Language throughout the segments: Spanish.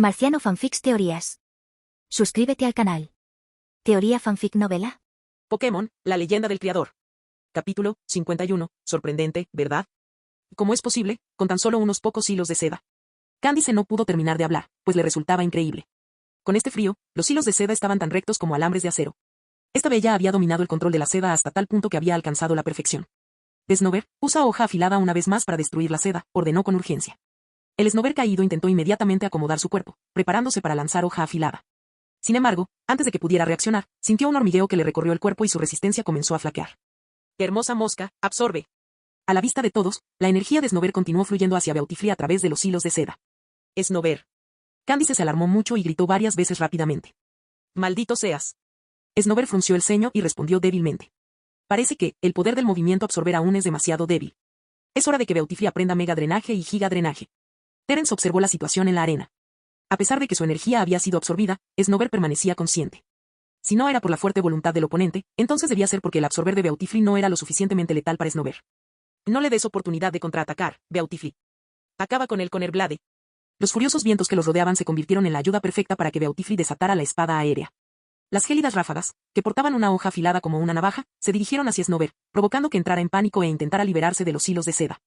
Marciano Fanfics Teorías. Suscríbete al canal. Teoría Fanfic Novela. Pokémon, la leyenda del criador. Capítulo 51. Sorprendente, ¿verdad? ¿Cómo es posible, con tan solo unos pocos hilos de seda? Candice no pudo terminar de hablar, pues le resultaba increíble. Con este frío, los hilos de seda estaban tan rectos como alambres de acero. Esta bella había dominado el control de la seda hasta tal punto que había alcanzado la perfección. Snover, usa hoja afilada una vez más para destruir la seda, ordenó con urgencia. El Snover caído intentó inmediatamente acomodar su cuerpo, preparándose para lanzar hoja afilada. Sin embargo, antes de que pudiera reaccionar, sintió un hormigueo que le recorrió el cuerpo y su resistencia comenzó a flaquear. Hermosa mosca, absorbe. A la vista de todos, la energía de Snover continuó fluyendo hacia Beautifly a través de los hilos de seda. Snover. Candice se alarmó mucho y gritó varias veces rápidamente. Maldito seas. Snover frunció el ceño y respondió débilmente. Parece que, el poder del movimiento absorber aún es demasiado débil. Es hora de que Beautifly aprenda mega drenaje y giga drenaje. Terence observó la situación en la arena. A pesar de que su energía había sido absorbida, Snover permanecía consciente. Si no era por la fuerte voluntad del oponente, entonces debía ser porque el absorber de Beautifly no era lo suficientemente letal para Snover. No le des oportunidad de contraatacar, Beautifly. Acaba con él con Airblade. Los furiosos vientos que los rodeaban se convirtieron en la ayuda perfecta para que Beautifly desatara la espada aérea. Las gélidas ráfagas, que portaban una hoja afilada como una navaja, se dirigieron hacia Snover, provocando que entrara en pánico e intentara liberarse de los hilos de seda.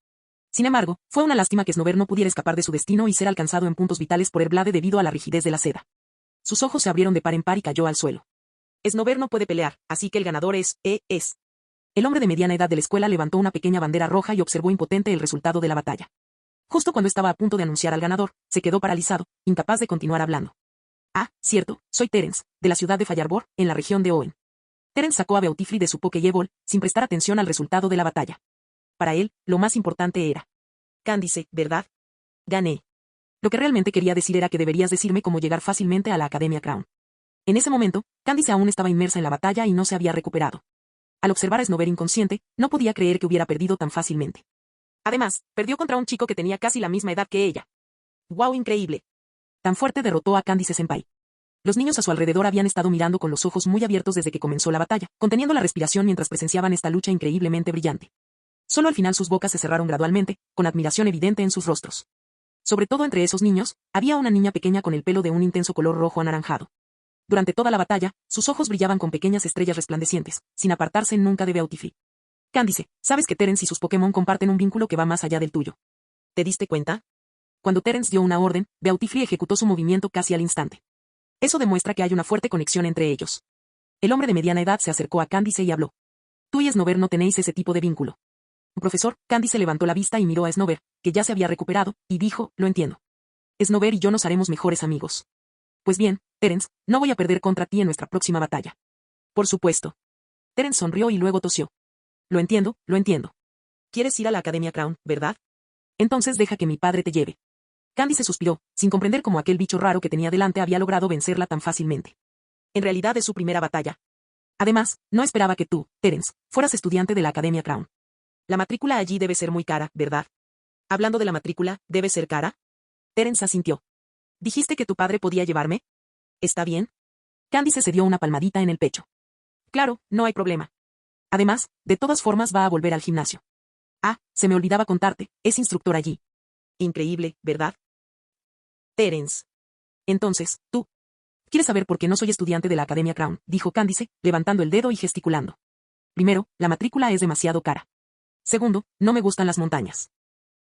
Sin embargo, fue una lástima que Snover no pudiera escapar de su destino y ser alcanzado en puntos vitales por Airblade debido a la rigidez de la seda. Sus ojos se abrieron de par en par y cayó al suelo. Snover no puede pelear, así que el ganador es. El hombre de mediana edad de la escuela levantó una pequeña bandera roja y observó impotente el resultado de la batalla. Justo cuando estaba a punto de anunciar al ganador, se quedó paralizado, incapaz de continuar hablando. Ah, cierto, soy Terence, de la ciudad de Fireball, en la región de Owen. Terence sacó a Beautifly de su Pokéball, sin prestar atención al resultado de la batalla. Para él, lo más importante era. Candice, ¿verdad? Gané. Lo que realmente quería decir era que deberías decirme cómo llegar fácilmente a la Academia Crown. En ese momento, Candice aún estaba inmersa en la batalla y no se había recuperado. Al observar a Snover inconsciente, no podía creer que hubiera perdido tan fácilmente. Además, perdió contra un chico que tenía casi la misma edad que ella. ¡Wow, increíble! Tan fuerte derrotó a Candice Senpai. Los niños a su alrededor habían estado mirando con los ojos muy abiertos desde que comenzó la batalla, conteniendo la respiración mientras presenciaban esta lucha increíblemente brillante. Solo al final sus bocas se cerraron gradualmente, con admiración evidente en sus rostros. Sobre todo entre esos niños, había una niña pequeña con el pelo de un intenso color rojo anaranjado. Durante toda la batalla, sus ojos brillaban con pequeñas estrellas resplandecientes, sin apartarse nunca de Beautifly. Candice, sabes que Terence y sus Pokémon comparten un vínculo que va más allá del tuyo. ¿Te diste cuenta? Cuando Terence dio una orden, Beautifly ejecutó su movimiento casi al instante. Eso demuestra que hay una fuerte conexión entre ellos. El hombre de mediana edad se acercó a Candice y habló. Tú y Snover no tenéis ese tipo de vínculo. Profesor, Candice levantó la vista y miró a Snover, que ya se había recuperado, y dijo, lo entiendo. Snover y yo nos haremos mejores amigos. Pues bien, Terence, no voy a perder contra ti en nuestra próxima batalla. Por supuesto. Terence sonrió y luego tosió. Lo entiendo, lo entiendo. ¿Quieres ir a la Academia Crown, verdad? Entonces deja que mi padre te lleve. Candice suspiró, sin comprender cómo aquel bicho raro que tenía delante había logrado vencerla tan fácilmente. En realidad es su primera batalla. Además, no esperaba que tú, Terence, fueras estudiante de la Academia Crown. La matrícula allí debe ser muy cara, ¿verdad? Hablando de la matrícula, ¿debe ser cara? Terence asintió. ¿Dijiste que tu padre podía llevarme? ¿Está bien? Candice se dio una palmadita en el pecho. Claro, no hay problema. Además, de todas formas va a volver al gimnasio. Ah, se me olvidaba contarte, es instructor allí. Increíble, ¿verdad? Terence. Entonces, tú. ¿Quieres saber por qué no soy estudiante de la Academia Crown?, dijo Candice, levantando el dedo y gesticulando. Primero, la matrícula es demasiado cara. Segundo, no me gustan las montañas.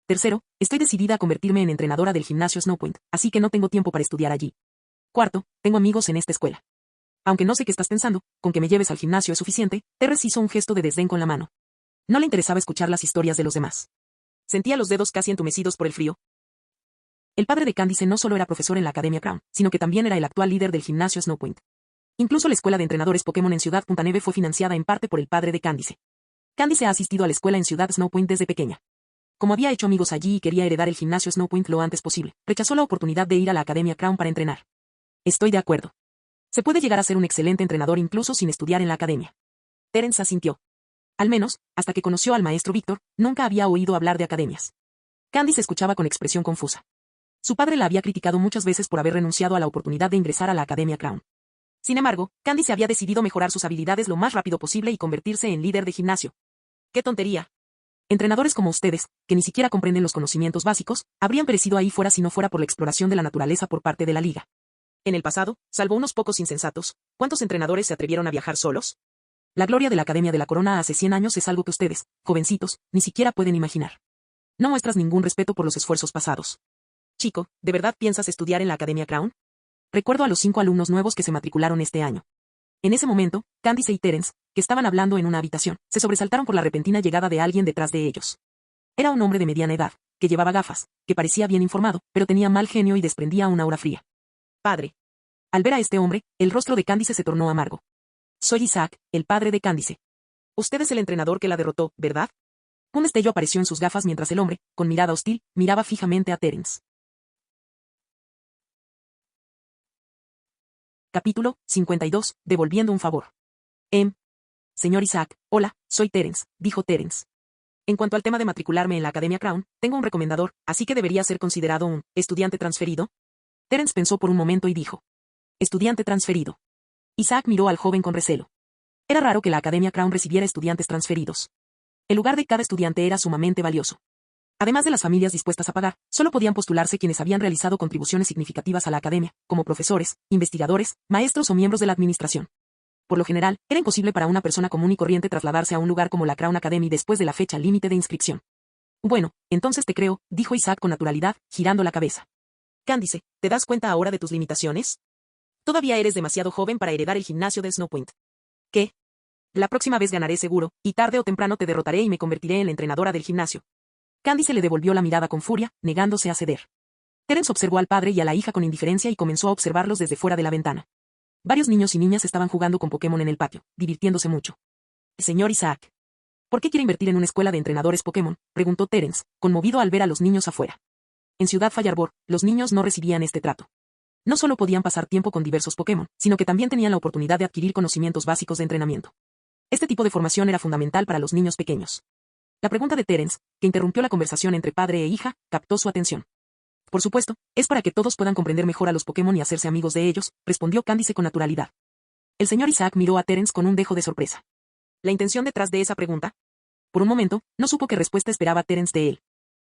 Tercero, estoy decidida a convertirme en entrenadora del gimnasio Snowpoint, así que no tengo tiempo para estudiar allí. Cuarto, tengo amigos en esta escuela. Aunque no sé qué estás pensando, con que me lleves al gimnasio es suficiente, Terence hizo un gesto de desdén con la mano. No le interesaba escuchar las historias de los demás. Sentía los dedos casi entumecidos por el frío. El padre de Candice no solo era profesor en la Academia Crown, sino que también era el actual líder del gimnasio Snowpoint. Incluso la escuela de entrenadores Pokémon en Ciudad Punta Neve fue financiada en parte por el padre de Candice. Candice ha asistido a la escuela en Ciudad Snowpoint desde pequeña. Como había hecho amigos allí y quería heredar el gimnasio Snowpoint lo antes posible, rechazó la oportunidad de ir a la Academia Crown para entrenar. Estoy de acuerdo. Se puede llegar a ser un excelente entrenador incluso sin estudiar en la academia. Terence asintió. Al menos, hasta que conoció al maestro Víctor, nunca había oído hablar de academias. Candice escuchaba con expresión confusa. Su padre la había criticado muchas veces por haber renunciado a la oportunidad de ingresar a la Academia Crown. Sin embargo, Candice había decidido mejorar sus habilidades lo más rápido posible y convertirse en líder de gimnasio. ¡Qué tontería! Entrenadores como ustedes, que ni siquiera comprenden los conocimientos básicos, habrían perecido ahí fuera si no fuera por la exploración de la naturaleza por parte de la liga. En el pasado, salvo unos pocos insensatos, ¿cuántos entrenadores se atrevieron a viajar solos? La gloria de la Academia de la Corona hace 100 años es algo que ustedes, jovencitos, ni siquiera pueden imaginar. No muestras ningún respeto por los esfuerzos pasados. Chico, ¿de verdad piensas estudiar en la Academia Crown? Recuerdo a los 5 alumnos nuevos que se matricularon este año. En ese momento, Candice y Terence, que estaban hablando en una habitación, se sobresaltaron por la repentina llegada de alguien detrás de ellos. Era un hombre de mediana edad, que llevaba gafas, que parecía bien informado, pero tenía mal genio y desprendía una aura fría. Padre. Al ver a este hombre, el rostro de Candice se tornó amargo. Soy Isaac, el padre de Candice. Usted es el entrenador que la derrotó, ¿verdad? Un destello apareció en sus gafas mientras el hombre, con mirada hostil, miraba fijamente a Terence. Capítulo 52. Devolviendo un favor. Señor Isaac, hola, soy Terence, dijo Terence. En cuanto al tema de matricularme en la Academia Crown, tengo un recomendador, así que debería ser considerado un estudiante transferido. Terence pensó por un momento y dijo. Estudiante transferido. Isaac miró al joven con recelo. Era raro que la Academia Crown recibiera estudiantes transferidos. El lugar de cada estudiante era sumamente valioso. Además de las familias dispuestas a pagar, solo podían postularse quienes habían realizado contribuciones significativas a la academia, como profesores, investigadores, maestros o miembros de la administración. Por lo general, era imposible para una persona común y corriente trasladarse a un lugar como la Crown Academy después de la fecha límite de inscripción. Bueno, entonces te creo, dijo Isaac con naturalidad, girando la cabeza. Candice, ¿te das cuenta ahora de tus limitaciones? Todavía eres demasiado joven para heredar el gimnasio de Snowpoint. ¿Qué? La próxima vez ganaré seguro, y tarde o temprano te derrotaré y me convertiré en la entrenadora del gimnasio. Candice le devolvió la mirada con furia, negándose a ceder. Terence observó al padre y a la hija con indiferencia y comenzó a observarlos desde fuera de la ventana. Varios niños y niñas estaban jugando con Pokémon en el patio, divirtiéndose mucho. Señor Isaac. ¿Por qué quiere invertir en una escuela de entrenadores Pokémon?, preguntó Terence, conmovido al ver a los niños afuera. En Ciudad Fireboard, los niños no recibían este trato. No solo podían pasar tiempo con diversos Pokémon, sino que también tenían la oportunidad de adquirir conocimientos básicos de entrenamiento. Este tipo de formación era fundamental para los niños pequeños. La pregunta de Terence, que interrumpió la conversación entre padre e hija, captó su atención. Por supuesto, es para que todos puedan comprender mejor a los Pokémon y hacerse amigos de ellos, respondió Candice con naturalidad. El señor Isaac miró a Terence con un dejo de sorpresa. ¿La intención detrás de esa pregunta? Por un momento, no supo qué respuesta esperaba Terence de él.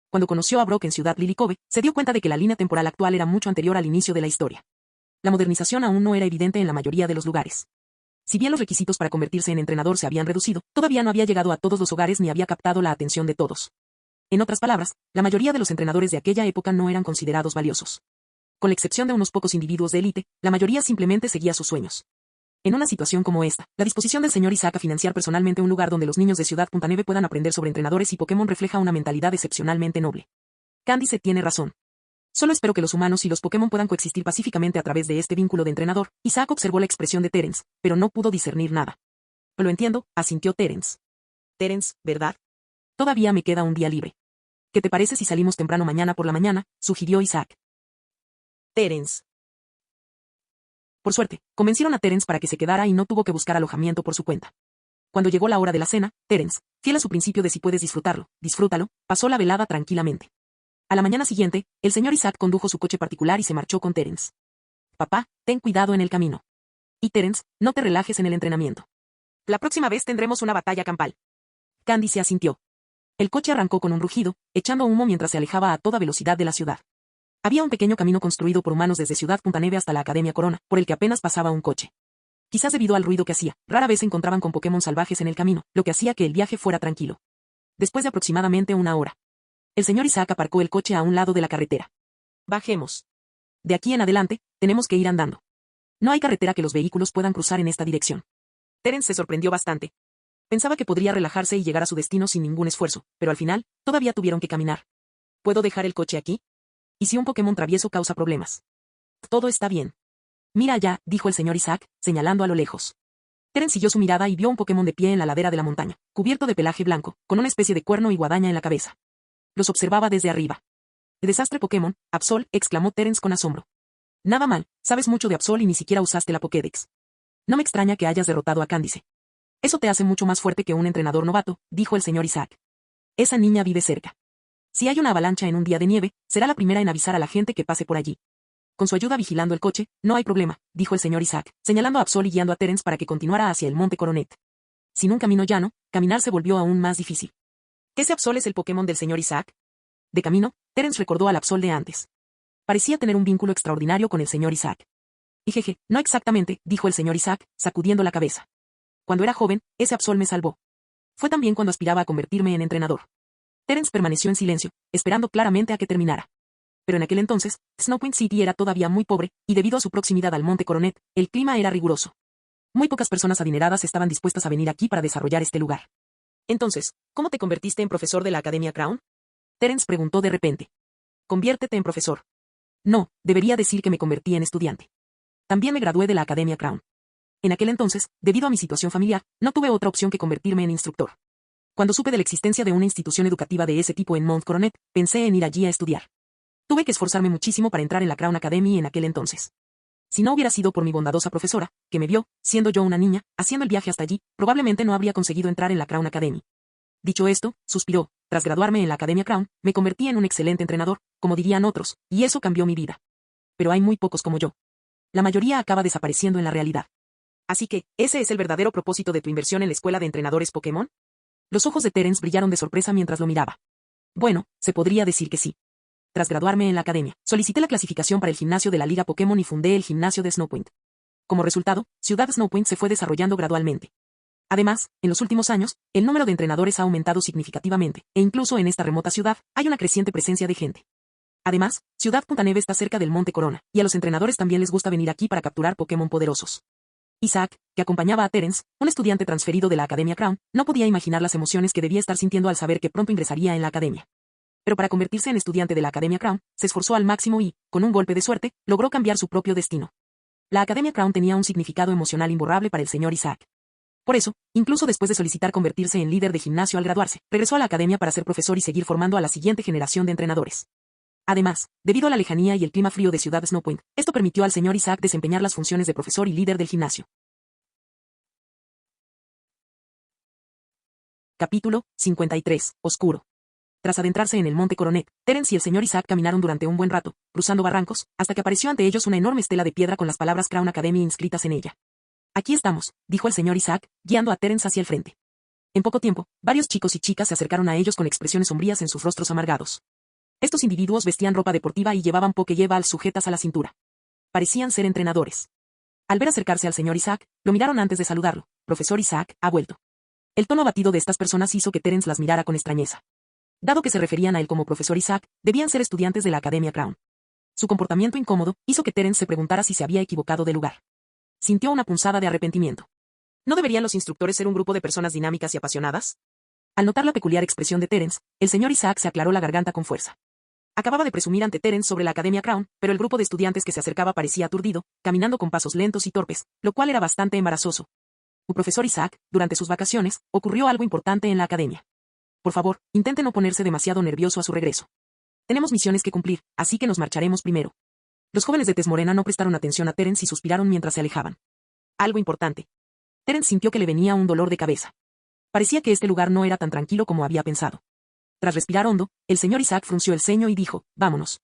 Cuando conoció a Brock en Ciudad Lily Cove, se dio cuenta de que la línea temporal actual era mucho anterior al inicio de la historia. La modernización aún no era evidente en la mayoría de los lugares. Si bien los requisitos para convertirse en entrenador se habían reducido, todavía no había llegado a todos los hogares ni había captado la atención de todos. En otras palabras, la mayoría de los entrenadores de aquella época no eran considerados valiosos. Con la excepción de unos pocos individuos de élite, la mayoría simplemente seguía sus sueños. En una situación como esta, la disposición del señor Isaac a financiar personalmente un lugar donde los niños de Ciudad Punta Neve puedan aprender sobre entrenadores y Pokémon refleja una mentalidad excepcionalmente noble. Candice tiene razón. Solo espero que los humanos y los Pokémon puedan coexistir pacíficamente a través de este vínculo de entrenador. Isaac observó la expresión de Terence, pero no pudo discernir nada. Lo entiendo, asintió Terence. Terence, ¿verdad? Todavía me queda un día libre. ¿Qué te parece si salimos temprano mañana por la mañana?, sugirió Isaac. Terence. Por suerte, convencieron a Terence para que se quedara y no tuvo que buscar alojamiento por su cuenta. Cuando llegó la hora de la cena, Terence, fiel a su principio de si puedes disfrutarlo, disfrútalo, pasó la velada tranquilamente. A la mañana siguiente, el señor Isaac condujo su coche particular y se marchó con Terence. Papá, ten cuidado en el camino. Y Terence, no te relajes en el entrenamiento. La próxima vez tendremos una batalla campal. Candice asintió. El coche arrancó con un rugido, echando humo mientras se alejaba a toda velocidad de la ciudad. Había un pequeño camino construido por humanos desde Ciudad Punta Neve hasta la Academia Corona, por el que apenas pasaba un coche. Quizás debido al ruido que hacía, rara vez se encontraban con Pokémon salvajes en el camino, lo que hacía que el viaje fuera tranquilo. Después de aproximadamente una hora, el señor Isaac aparcó el coche a un lado de la carretera. Bajemos. De aquí en adelante, tenemos que ir andando. No hay carretera que los vehículos puedan cruzar en esta dirección. Terence se sorprendió bastante. Pensaba que podría relajarse y llegar a su destino sin ningún esfuerzo, pero al final, todavía tuvieron que caminar. ¿Puedo dejar el coche aquí? ¿Y si un Pokémon travieso causa problemas? Todo está bien. Mira allá, dijo el señor Isaac, señalando a lo lejos. Terence siguió su mirada y vio un Pokémon de pie en la ladera de la montaña, cubierto de pelaje blanco, con una especie de cuerno y guadaña en la cabeza. Los observaba desde arriba. «El desastre Pokémon, Absol», exclamó Terence con asombro. «Nada mal, sabes mucho de Absol y ni siquiera usaste la Pokédex. No me extraña que hayas derrotado a Candice. Eso te hace mucho más fuerte que un entrenador novato», dijo el señor Isaac. «Esa niña vive cerca. Si hay una avalancha en un día de nieve, será la primera en avisar a la gente que pase por allí. Con su ayuda vigilando el coche, no hay problema», dijo el señor Isaac, señalando a Absol y guiando a Terence para que continuara hacia el monte Coronet. Sin un camino llano, caminar se volvió aún más difícil. ¿Qué ese Absol es el Pokémon del señor Isaac? De camino, Terence recordó al Absol de antes. Parecía tener un vínculo extraordinario con el señor Isaac. Y jeje, no exactamente, dijo el señor Isaac, sacudiendo la cabeza. Cuando era joven, ese Absol me salvó. Fue también cuando aspiraba a convertirme en entrenador. Terence permaneció en silencio, esperando claramente a que terminara. Pero en aquel entonces, Snowpoint City era todavía muy pobre, y debido a su proximidad al Monte Coronet, el clima era riguroso. Muy pocas personas adineradas estaban dispuestas a venir aquí para desarrollar este lugar. Entonces, ¿cómo te convertiste en profesor de la Academia Crown? Terence preguntó de repente. Conviértete en profesor. No, debería decir que me convertí en estudiante. También me gradué de la Academia Crown. En aquel entonces, debido a mi situación familiar, no tuve otra opción que convertirme en instructor. Cuando supe de la existencia de una institución educativa de ese tipo en Mount Coronet, pensé en ir allí a estudiar. Tuve que esforzarme muchísimo para entrar en la Crown Academy en aquel entonces. Si no hubiera sido por mi bondadosa profesora, que me vio, siendo yo una niña, haciendo el viaje hasta allí, probablemente no habría conseguido entrar en la Crown Academy. Dicho esto, suspiró, tras graduarme en la Academia Crown, me convertí en un excelente entrenador, como dirían otros, y eso cambió mi vida. Pero hay muy pocos como yo. La mayoría acaba desapareciendo en la realidad. Así que, ¿ese es el verdadero propósito de tu inversión en la escuela de entrenadores Pokémon? Los ojos de Terence brillaron de sorpresa mientras lo miraba. Bueno, se podría decir que sí. Tras graduarme en la academia, solicité la clasificación para el gimnasio de la Liga Pokémon y fundé el gimnasio de Snowpoint. Como resultado, Ciudad Snowpoint se fue desarrollando gradualmente. Además, en los últimos años, el número de entrenadores ha aumentado significativamente, e incluso en esta remota ciudad, hay una creciente presencia de gente. Además, Ciudad Punta Neve está cerca del Monte Corona, y a los entrenadores también les gusta venir aquí para capturar Pokémon poderosos. Isaac, que acompañaba a Terence, un estudiante transferido de la Academia Crown, no podía imaginar las emociones que debía estar sintiendo al saber que pronto ingresaría en la academia. Pero para convertirse en estudiante de la Academia Crown, se esforzó al máximo y, con un golpe de suerte, logró cambiar su propio destino. La Academia Crown tenía un significado emocional imborrable para el señor Isaac. Por eso, incluso después de solicitar convertirse en líder de gimnasio al graduarse, regresó a la academia para ser profesor y seguir formando a la siguiente generación de entrenadores. Además, debido a la lejanía y el clima frío de Ciudad Snowpoint, esto permitió al señor Isaac desempeñar las funciones de profesor y líder del gimnasio. Capítulo 53. Oscuro. Tras adentrarse en el Monte Coronet, Terence y el señor Isaac caminaron durante un buen rato, cruzando barrancos, hasta que apareció ante ellos una enorme estela de piedra con las palabras Crown Academy inscritas en ella. Aquí estamos, dijo el señor Isaac, guiando a Terence hacia el frente. En poco tiempo, varios chicos y chicas se acercaron a ellos con expresiones sombrías en sus rostros amargados. Estos individuos vestían ropa deportiva y llevaban Pokéballs sujetas a la cintura. Parecían ser entrenadores. Al ver acercarse al señor Isaac, lo miraron antes de saludarlo. Profesor Isaac, ha vuelto. El tono abatido de estas personas hizo que Terence las mirara con extrañeza. Dado que se referían a él como profesor Isaac, debían ser estudiantes de la Academia Crown. Su comportamiento incómodo hizo que Terence se preguntara si se había equivocado de lugar. Sintió una punzada de arrepentimiento. ¿No deberían los instructores ser un grupo de personas dinámicas y apasionadas? Al notar la peculiar expresión de Terence, el señor Isaac se aclaró la garganta con fuerza. Acababa de presumir ante Terence sobre la Academia Crown, pero el grupo de estudiantes que se acercaba parecía aturdido, caminando con pasos lentos y torpes, lo cual era bastante embarazoso. Profesor Isaac, durante sus vacaciones, ocurrió algo importante en la academia. Por favor, intente no ponerse demasiado nervioso a su regreso. Tenemos misiones que cumplir, así que nos marcharemos primero. Los jóvenes de tez morena no prestaron atención a Terence y suspiraron mientras se alejaban. Algo importante. Terence sintió que le venía un dolor de cabeza. Parecía que este lugar no era tan tranquilo como había pensado. Tras respirar hondo, el señor Isaac frunció el ceño y dijo, vámonos.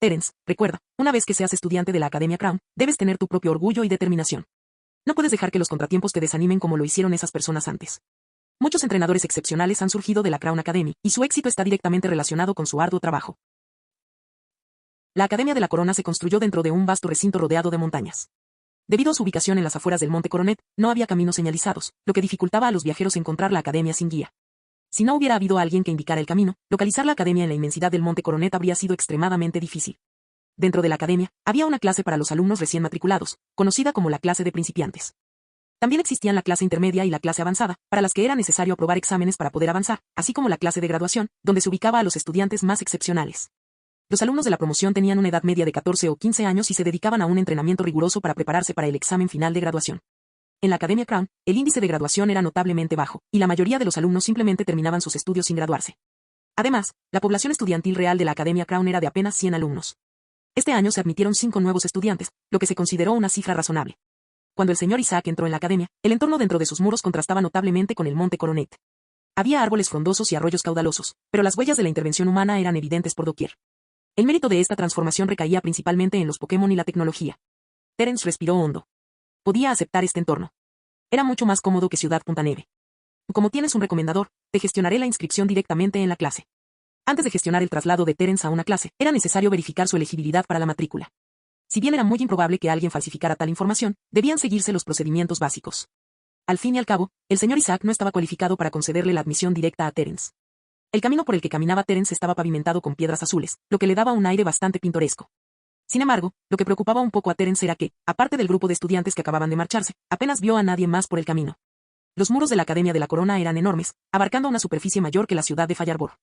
Terence, recuerda, una vez que seas estudiante de la Academia Crown, debes tener tu propio orgullo y determinación. No puedes dejar que los contratiempos te desanimen como lo hicieron esas personas antes. Muchos entrenadores excepcionales han surgido de la Crown Academy, y su éxito está directamente relacionado con su arduo trabajo. La Academia de la Corona se construyó dentro de un vasto recinto rodeado de montañas. Debido a su ubicación en las afueras del Monte Coronet, no había caminos señalizados, lo que dificultaba a los viajeros encontrar la academia sin guía. Si no hubiera habido alguien que indicara el camino, localizar la academia en la inmensidad del Monte Coronet habría sido extremadamente difícil. Dentro de la academia, había una clase para los alumnos recién matriculados, conocida como la clase de principiantes. También existían la clase intermedia y la clase avanzada, para las que era necesario aprobar exámenes para poder avanzar, así como la clase de graduación, donde se ubicaba a los estudiantes más excepcionales. Los alumnos de la promoción tenían una edad media de 14 o 15 años y se dedicaban a un entrenamiento riguroso para prepararse para el examen final de graduación. En la Academia Crown, el índice de graduación era notablemente bajo, y la mayoría de los alumnos simplemente terminaban sus estudios sin graduarse. Además, la población estudiantil real de la Academia Crown era de apenas 100 alumnos. Este año se admitieron 5 nuevos estudiantes, lo que se consideró una cifra razonable. Cuando el señor Isaac entró en la academia, el entorno dentro de sus muros contrastaba notablemente con el Monte Coronet. Había árboles frondosos y arroyos caudalosos, pero las huellas de la intervención humana eran evidentes por doquier. El mérito de esta transformación recaía principalmente en los Pokémon y la tecnología. Terence respiró hondo. Podía aceptar este entorno. Era mucho más cómodo que Ciudad Punta Neve. Como tienes un recomendador, te gestionaré la inscripción directamente en la clase. Antes de gestionar el traslado de Terence a una clase, era necesario verificar su elegibilidad para la matrícula. Si bien era muy improbable que alguien falsificara tal información, debían seguirse los procedimientos básicos. Al fin y al cabo, el señor Isaac no estaba cualificado para concederle la admisión directa a Terence. El camino por el que caminaba Terence estaba pavimentado con piedras azules, lo que le daba un aire bastante pintoresco. Sin embargo, lo que preocupaba un poco a Terence era que, aparte del grupo de estudiantes que acababan de marcharse, apenas vio a nadie más por el camino. Los muros de la Academia de la Corona eran enormes, abarcando una superficie mayor que la ciudad de Fallarbor.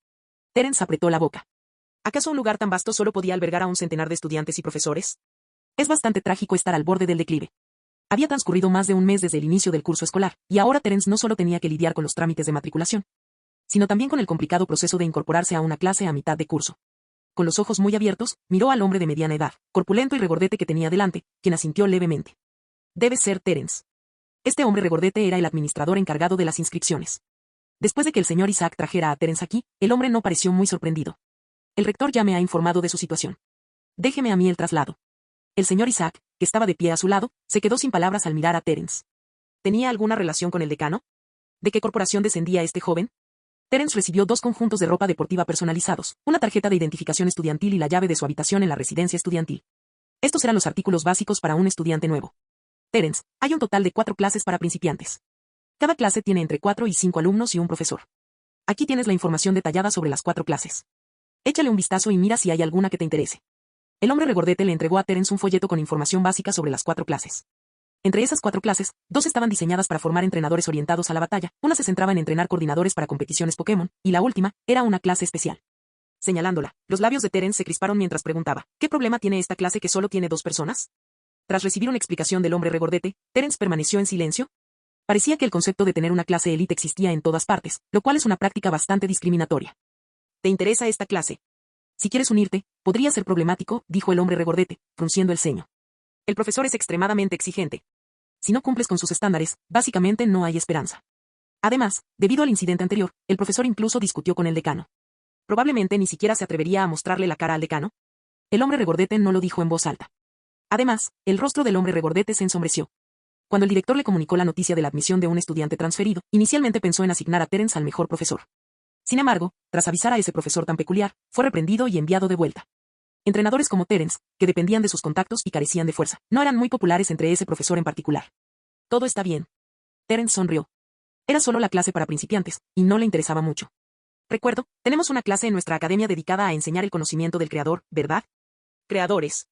Terence apretó la boca. ¿Acaso un lugar tan vasto solo podía albergar a un centenar de estudiantes y profesores? Es bastante trágico estar al borde del declive. Había transcurrido más de un mes desde el inicio del curso escolar, y ahora Terence no solo tenía que lidiar con los trámites de matriculación, sino también con el complicado proceso de incorporarse a una clase a mitad de curso. Con los ojos muy abiertos, miró al hombre de mediana edad, corpulento y regordete que tenía delante, quien asintió levemente. Debe ser Terence. Este hombre regordete era el administrador encargado de las inscripciones. Después de que el señor Isaac trajera a Terence aquí, el hombre no pareció muy sorprendido. El rector ya me ha informado de su situación. Déjeme a mí el traslado. El señor Isaac, que estaba de pie a su lado, se quedó sin palabras al mirar a Terence. ¿Tenía alguna relación con el decano? ¿De qué corporación descendía este joven? Terence recibió 2 conjuntos de ropa deportiva personalizados, una tarjeta de identificación estudiantil y la llave de su habitación en la residencia estudiantil. Estos eran los artículos básicos para un estudiante nuevo. Terence, hay un total de 4 clases para principiantes. Cada clase tiene entre 4 y 5 alumnos y un profesor. Aquí tienes la información detallada sobre las 4 clases. Échale un vistazo y mira si hay alguna que te interese. El hombre regordete le entregó a Terence un folleto con información básica sobre las 4 clases. Entre esas 4 clases, 2 estaban diseñadas para formar entrenadores orientados a la batalla, una se centraba en entrenar coordinadores para competiciones Pokémon, y la última, era una clase especial. Señalándola, los labios de Terence se crisparon mientras preguntaba, ¿qué problema tiene esta clase que solo tiene 2 personas? Tras recibir una explicación del hombre regordete, Terence permaneció en silencio. Parecía que el concepto de tener una clase élite existía en todas partes, lo cual es una práctica bastante discriminatoria. ¿Te interesa esta clase? Si quieres unirte, podría ser problemático, dijo el hombre regordete, frunciendo el ceño. El profesor es extremadamente exigente. Si no cumples con sus estándares, básicamente no hay esperanza. Además, debido al incidente anterior, el profesor incluso discutió con el decano. Probablemente ni siquiera se atrevería a mostrarle la cara al decano. El hombre regordete no lo dijo en voz alta. Además, el rostro del hombre regordete se ensombreció. Cuando el director le comunicó la noticia de la admisión de un estudiante transferido, inicialmente pensó en asignar a Terence al mejor profesor. Sin embargo, tras avisar a ese profesor tan peculiar, fue reprendido y enviado de vuelta. Entrenadores como Terence, que dependían de sus contactos y carecían de fuerza, no eran muy populares entre ese profesor en particular. Todo está bien. Terence sonrió. Era solo la clase para principiantes, y no le interesaba mucho. Recuerdo, tenemos una clase en nuestra academia dedicada a enseñar el conocimiento del creador, ¿verdad? Creadores.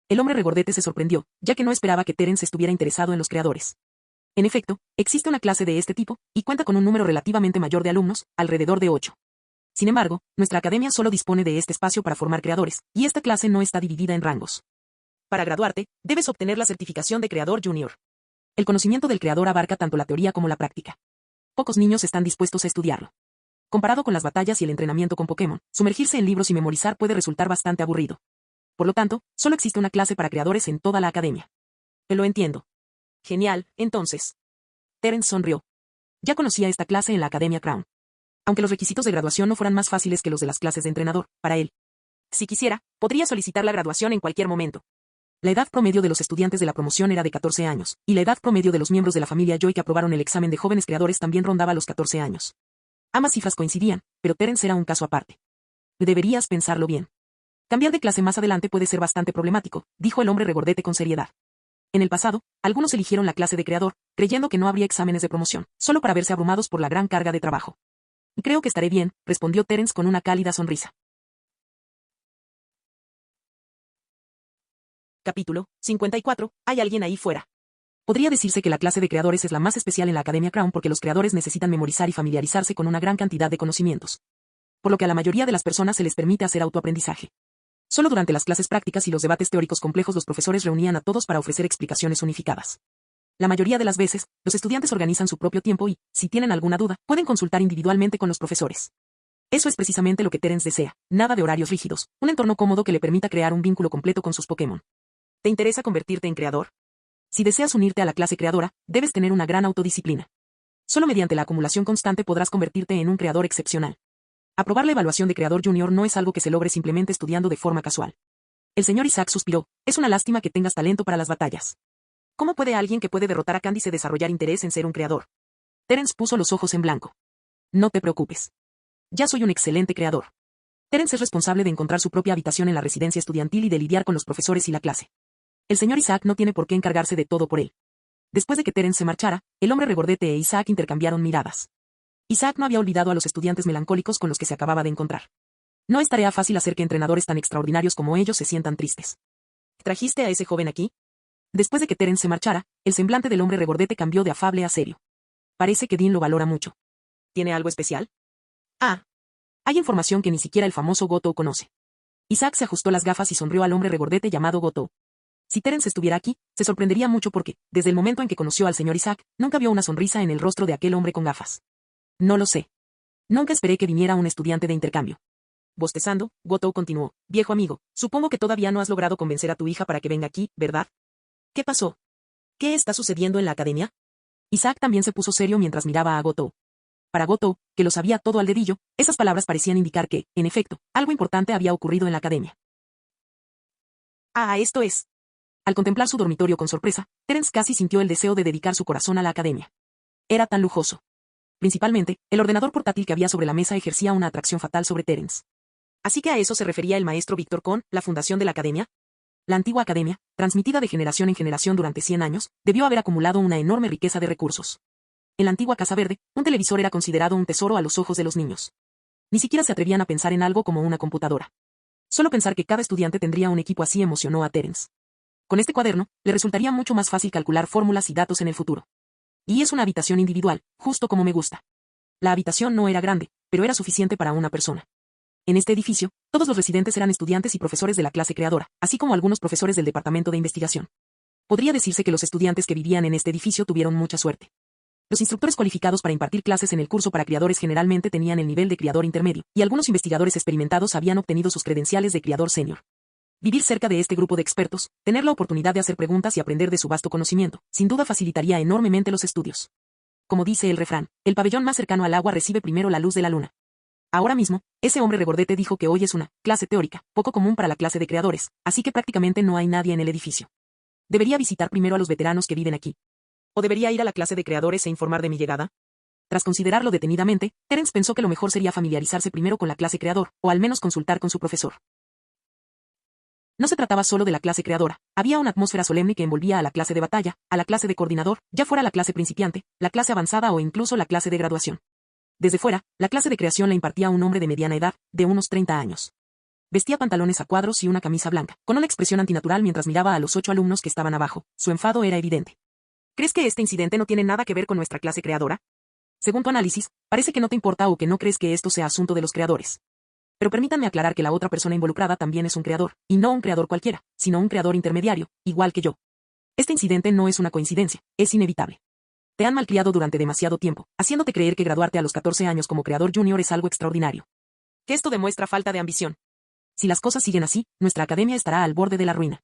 El hombre regordete se sorprendió, ya que no esperaba que Terence estuviera interesado en los creadores. En efecto, existe una clase de este tipo, y cuenta con un número relativamente mayor de alumnos, alrededor de 8. Sin embargo, nuestra academia solo dispone de este espacio para formar creadores, y esta clase no está dividida en rangos. Para graduarte, debes obtener la certificación de Creador Junior. El conocimiento del creador abarca tanto la teoría como la práctica. Pocos niños están dispuestos a estudiarlo. Comparado con las batallas y el entrenamiento con Pokémon, sumergirse en libros y memorizar puede resultar bastante aburrido. Por lo tanto, solo existe una clase para creadores en toda la academia. Lo entiendo. Genial, entonces. Terence sonrió. Ya conocía esta clase en la Academia Crown. Aunque los requisitos de graduación no fueran más fáciles que los de las clases de entrenador, para él. Si quisiera, podría solicitar la graduación en cualquier momento. La edad promedio de los estudiantes de la promoción era de 14 años, y la edad promedio de los miembros de la familia Joy que aprobaron el examen de jóvenes creadores también rondaba los 14 años. Ambas cifras coincidían, pero Terence era un caso aparte. Deberías pensarlo bien. Cambiar de clase más adelante puede ser bastante problemático, dijo el hombre regordete con seriedad. En el pasado, algunos eligieron la clase de creador, creyendo que no habría exámenes de promoción, solo para verse abrumados por la gran carga de trabajo. Creo que estaré bien, respondió Terence con una cálida sonrisa. Capítulo 54. ¿Hay alguien ahí fuera? Podría decirse que la clase de creadores es la más especial en la Academia Crown porque los creadores necesitan memorizar y familiarizarse con una gran cantidad de conocimientos. Por lo que a la mayoría de las personas se les permite hacer autoaprendizaje. Solo durante las clases prácticas y los debates teóricos complejos los profesores reunían a todos para ofrecer explicaciones unificadas. La mayoría de las veces, los estudiantes organizan su propio tiempo y, si tienen alguna duda, pueden consultar individualmente con los profesores. Eso es precisamente lo que Terence desea, nada de horarios rígidos, un entorno cómodo que le permita crear un vínculo completo con sus Pokémon. ¿Te interesa convertirte en creador? Si deseas unirte a la clase creadora, debes tener una gran autodisciplina. Solo mediante la acumulación constante podrás convertirte en un creador excepcional. Aprobar la evaluación de Creador Junior no es algo que se logre simplemente estudiando de forma casual. El señor Isaac suspiró, es una lástima que tengas talento para las batallas. ¿Cómo puede alguien que puede derrotar a Candice desarrollar interés en ser un creador? Terence puso los ojos en blanco. No te preocupes. Ya soy un excelente creador. Terence es responsable de encontrar su propia habitación en la residencia estudiantil y de lidiar con los profesores y la clase. El señor Isaac no tiene por qué encargarse de todo por él. Después de que Terence se marchara, el hombre regordete e Isaac intercambiaron miradas. Isaac no había olvidado a los estudiantes melancólicos con los que se acababa de encontrar. No es tarea fácil hacer que entrenadores tan extraordinarios como ellos se sientan tristes. ¿Trajiste a ese joven aquí? Después de que Terence se marchara, el semblante del hombre regordete cambió de afable a serio. Parece que Dean lo valora mucho. ¿Tiene algo especial? Ah. Hay información que ni siquiera el famoso Goto conoce. Isaac se ajustó las gafas y sonrió al hombre regordete llamado Goto. Si Terence estuviera aquí, se sorprendería mucho porque, desde el momento en que conoció al señor Isaac, nunca vio una sonrisa en el rostro de aquel hombre con gafas. No lo sé. Nunca esperé que viniera un estudiante de intercambio. Bostezando, Goto continuó. Viejo amigo, supongo que todavía no has logrado convencer a tu hija para que venga aquí, ¿verdad? ¿Qué pasó? ¿Qué está sucediendo en la academia? Isaac también se puso serio mientras miraba a Goto. Para Goto, que lo sabía todo al dedillo, esas palabras parecían indicar que, en efecto, algo importante había ocurrido en la academia. Ah, esto es. Al contemplar su dormitorio con sorpresa, Terence casi sintió el deseo de dedicar su corazón a la academia. Era tan lujoso. Principalmente, el ordenador portátil que había sobre la mesa ejercía una atracción fatal sobre Terence. ¿Así que a eso se refería el maestro Víctor con la fundación de la academia? La antigua academia, transmitida de generación en generación durante 100 años, debió haber acumulado una enorme riqueza de recursos. En la antigua Casa Verde, un televisor era considerado un tesoro a los ojos de los niños. Ni siquiera se atrevían a pensar en algo como una computadora. Solo pensar que cada estudiante tendría un equipo así emocionó a Terence. Con este cuaderno, le resultaría mucho más fácil calcular fórmulas y datos en el futuro. Y es una habitación individual, justo como me gusta. La habitación no era grande, pero era suficiente para una persona. En este edificio, todos los residentes eran estudiantes y profesores de la clase creadora, así como algunos profesores del departamento de investigación. Podría decirse que los estudiantes que vivían en este edificio tuvieron mucha suerte. Los instructores cualificados para impartir clases en el curso para criadores generalmente tenían el nivel de criador intermedio, y algunos investigadores experimentados habían obtenido sus credenciales de criador senior. Vivir cerca de este grupo de expertos, tener la oportunidad de hacer preguntas y aprender de su vasto conocimiento, sin duda facilitaría enormemente los estudios. Como dice el refrán, el pabellón más cercano al agua recibe primero la luz de la luna. Ahora mismo, ese hombre regordete dijo que hoy es una clase teórica, poco común para la clase de creadores, así que prácticamente no hay nadie en el edificio. Debería visitar primero a los veteranos que viven aquí. ¿O debería ir a la clase de creadores e informar de mi llegada? Tras considerarlo detenidamente, Terence pensó que lo mejor sería familiarizarse primero con la clase creador, o al menos consultar con su profesor. No se trataba solo de la clase creadora, había una atmósfera solemne que envolvía a la clase de batalla, a la clase de coordinador, ya fuera la clase principiante, la clase avanzada o incluso la clase de graduación. Desde fuera, la clase de creación la impartía un hombre de mediana edad, de unos 30 años. Vestía pantalones a cuadros y una camisa blanca, con una expresión antinatural mientras miraba a los 8 alumnos que estaban abajo. Su enfado era evidente. ¿Crees que este incidente no tiene nada que ver con nuestra clase creadora? Según tu análisis, parece que no te importa o que no crees que esto sea asunto de los creadores. Pero permítanme aclarar que la otra persona involucrada también es un creador, y no un creador cualquiera, sino un creador intermediario, igual que yo. Este incidente no es una coincidencia, es inevitable. Te han malcriado durante demasiado tiempo, haciéndote creer que graduarte a los 14 años como creador junior es algo extraordinario. Que esto demuestra falta de ambición. Si las cosas siguen así, nuestra academia estará al borde de la ruina.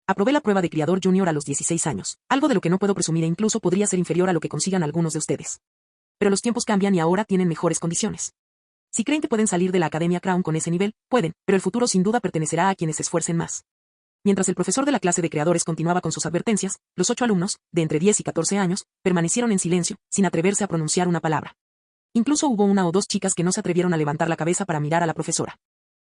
Aprobé la prueba de criador junior a los 16 años, algo de lo que no puedo presumir e incluso podría ser inferior a lo que consigan algunos de ustedes. Pero los tiempos cambian y ahora tienen mejores condiciones. Si creen que pueden salir de la Academia Crown con ese nivel, pueden, pero el futuro sin duda pertenecerá a quienes se esfuercen más. Mientras el profesor de la clase de creadores continuaba con sus advertencias, los 8 alumnos, de entre 10 y 14 años, permanecieron en silencio, sin atreverse a pronunciar una palabra. Incluso hubo una o dos chicas que no se atrevieron a levantar la cabeza para mirar a la profesora.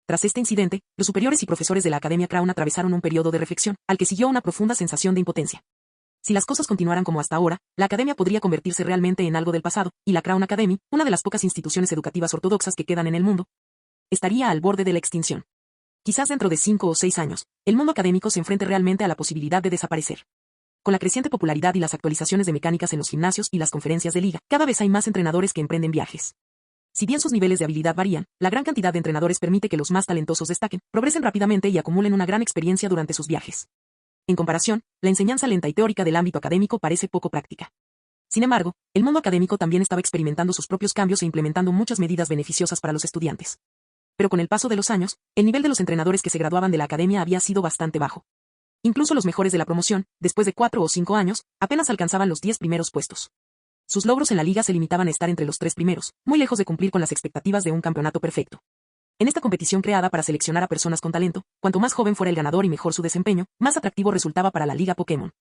Tras este incidente, los superiores y profesores de la Academia Crown atravesaron un periodo de reflexión, al que siguió una profunda sensación de impotencia. Si las cosas continuaran como hasta ahora, la Academia podría convertirse realmente en algo del pasado, y la Crown Academy, una de las pocas instituciones educativas ortodoxas que quedan en el mundo, estaría al borde de la extinción. Quizás dentro de 5 o 6 años, el mundo académico se enfrente realmente a la posibilidad de desaparecer. Con la creciente popularidad y las actualizaciones de mecánicas en los gimnasios y las conferencias de liga, cada vez hay más entrenadores que emprenden viajes. Si bien sus niveles de habilidad varían, la gran cantidad de entrenadores permite que los más talentosos destaquen, progresen rápidamente y acumulen una gran experiencia durante sus viajes. En comparación, la enseñanza lenta y teórica del ámbito académico parece poco práctica. Sin embargo, el mundo académico también estaba experimentando sus propios cambios e implementando muchas medidas beneficiosas para los estudiantes. Pero con el paso de los años, el nivel de los entrenadores que se graduaban de la academia había sido bastante bajo. Incluso los mejores de la promoción, después de 4 o 5 años, apenas alcanzaban los 10 primeros puestos. Sus logros en la liga se limitaban a estar entre los 3 primeros, muy lejos de cumplir con las expectativas de un campeonato perfecto. En esta competición creada para seleccionar a personas con talento, cuanto más joven fuera el ganador y mejor su desempeño, más atractivo resultaba para la Liga Pokémon.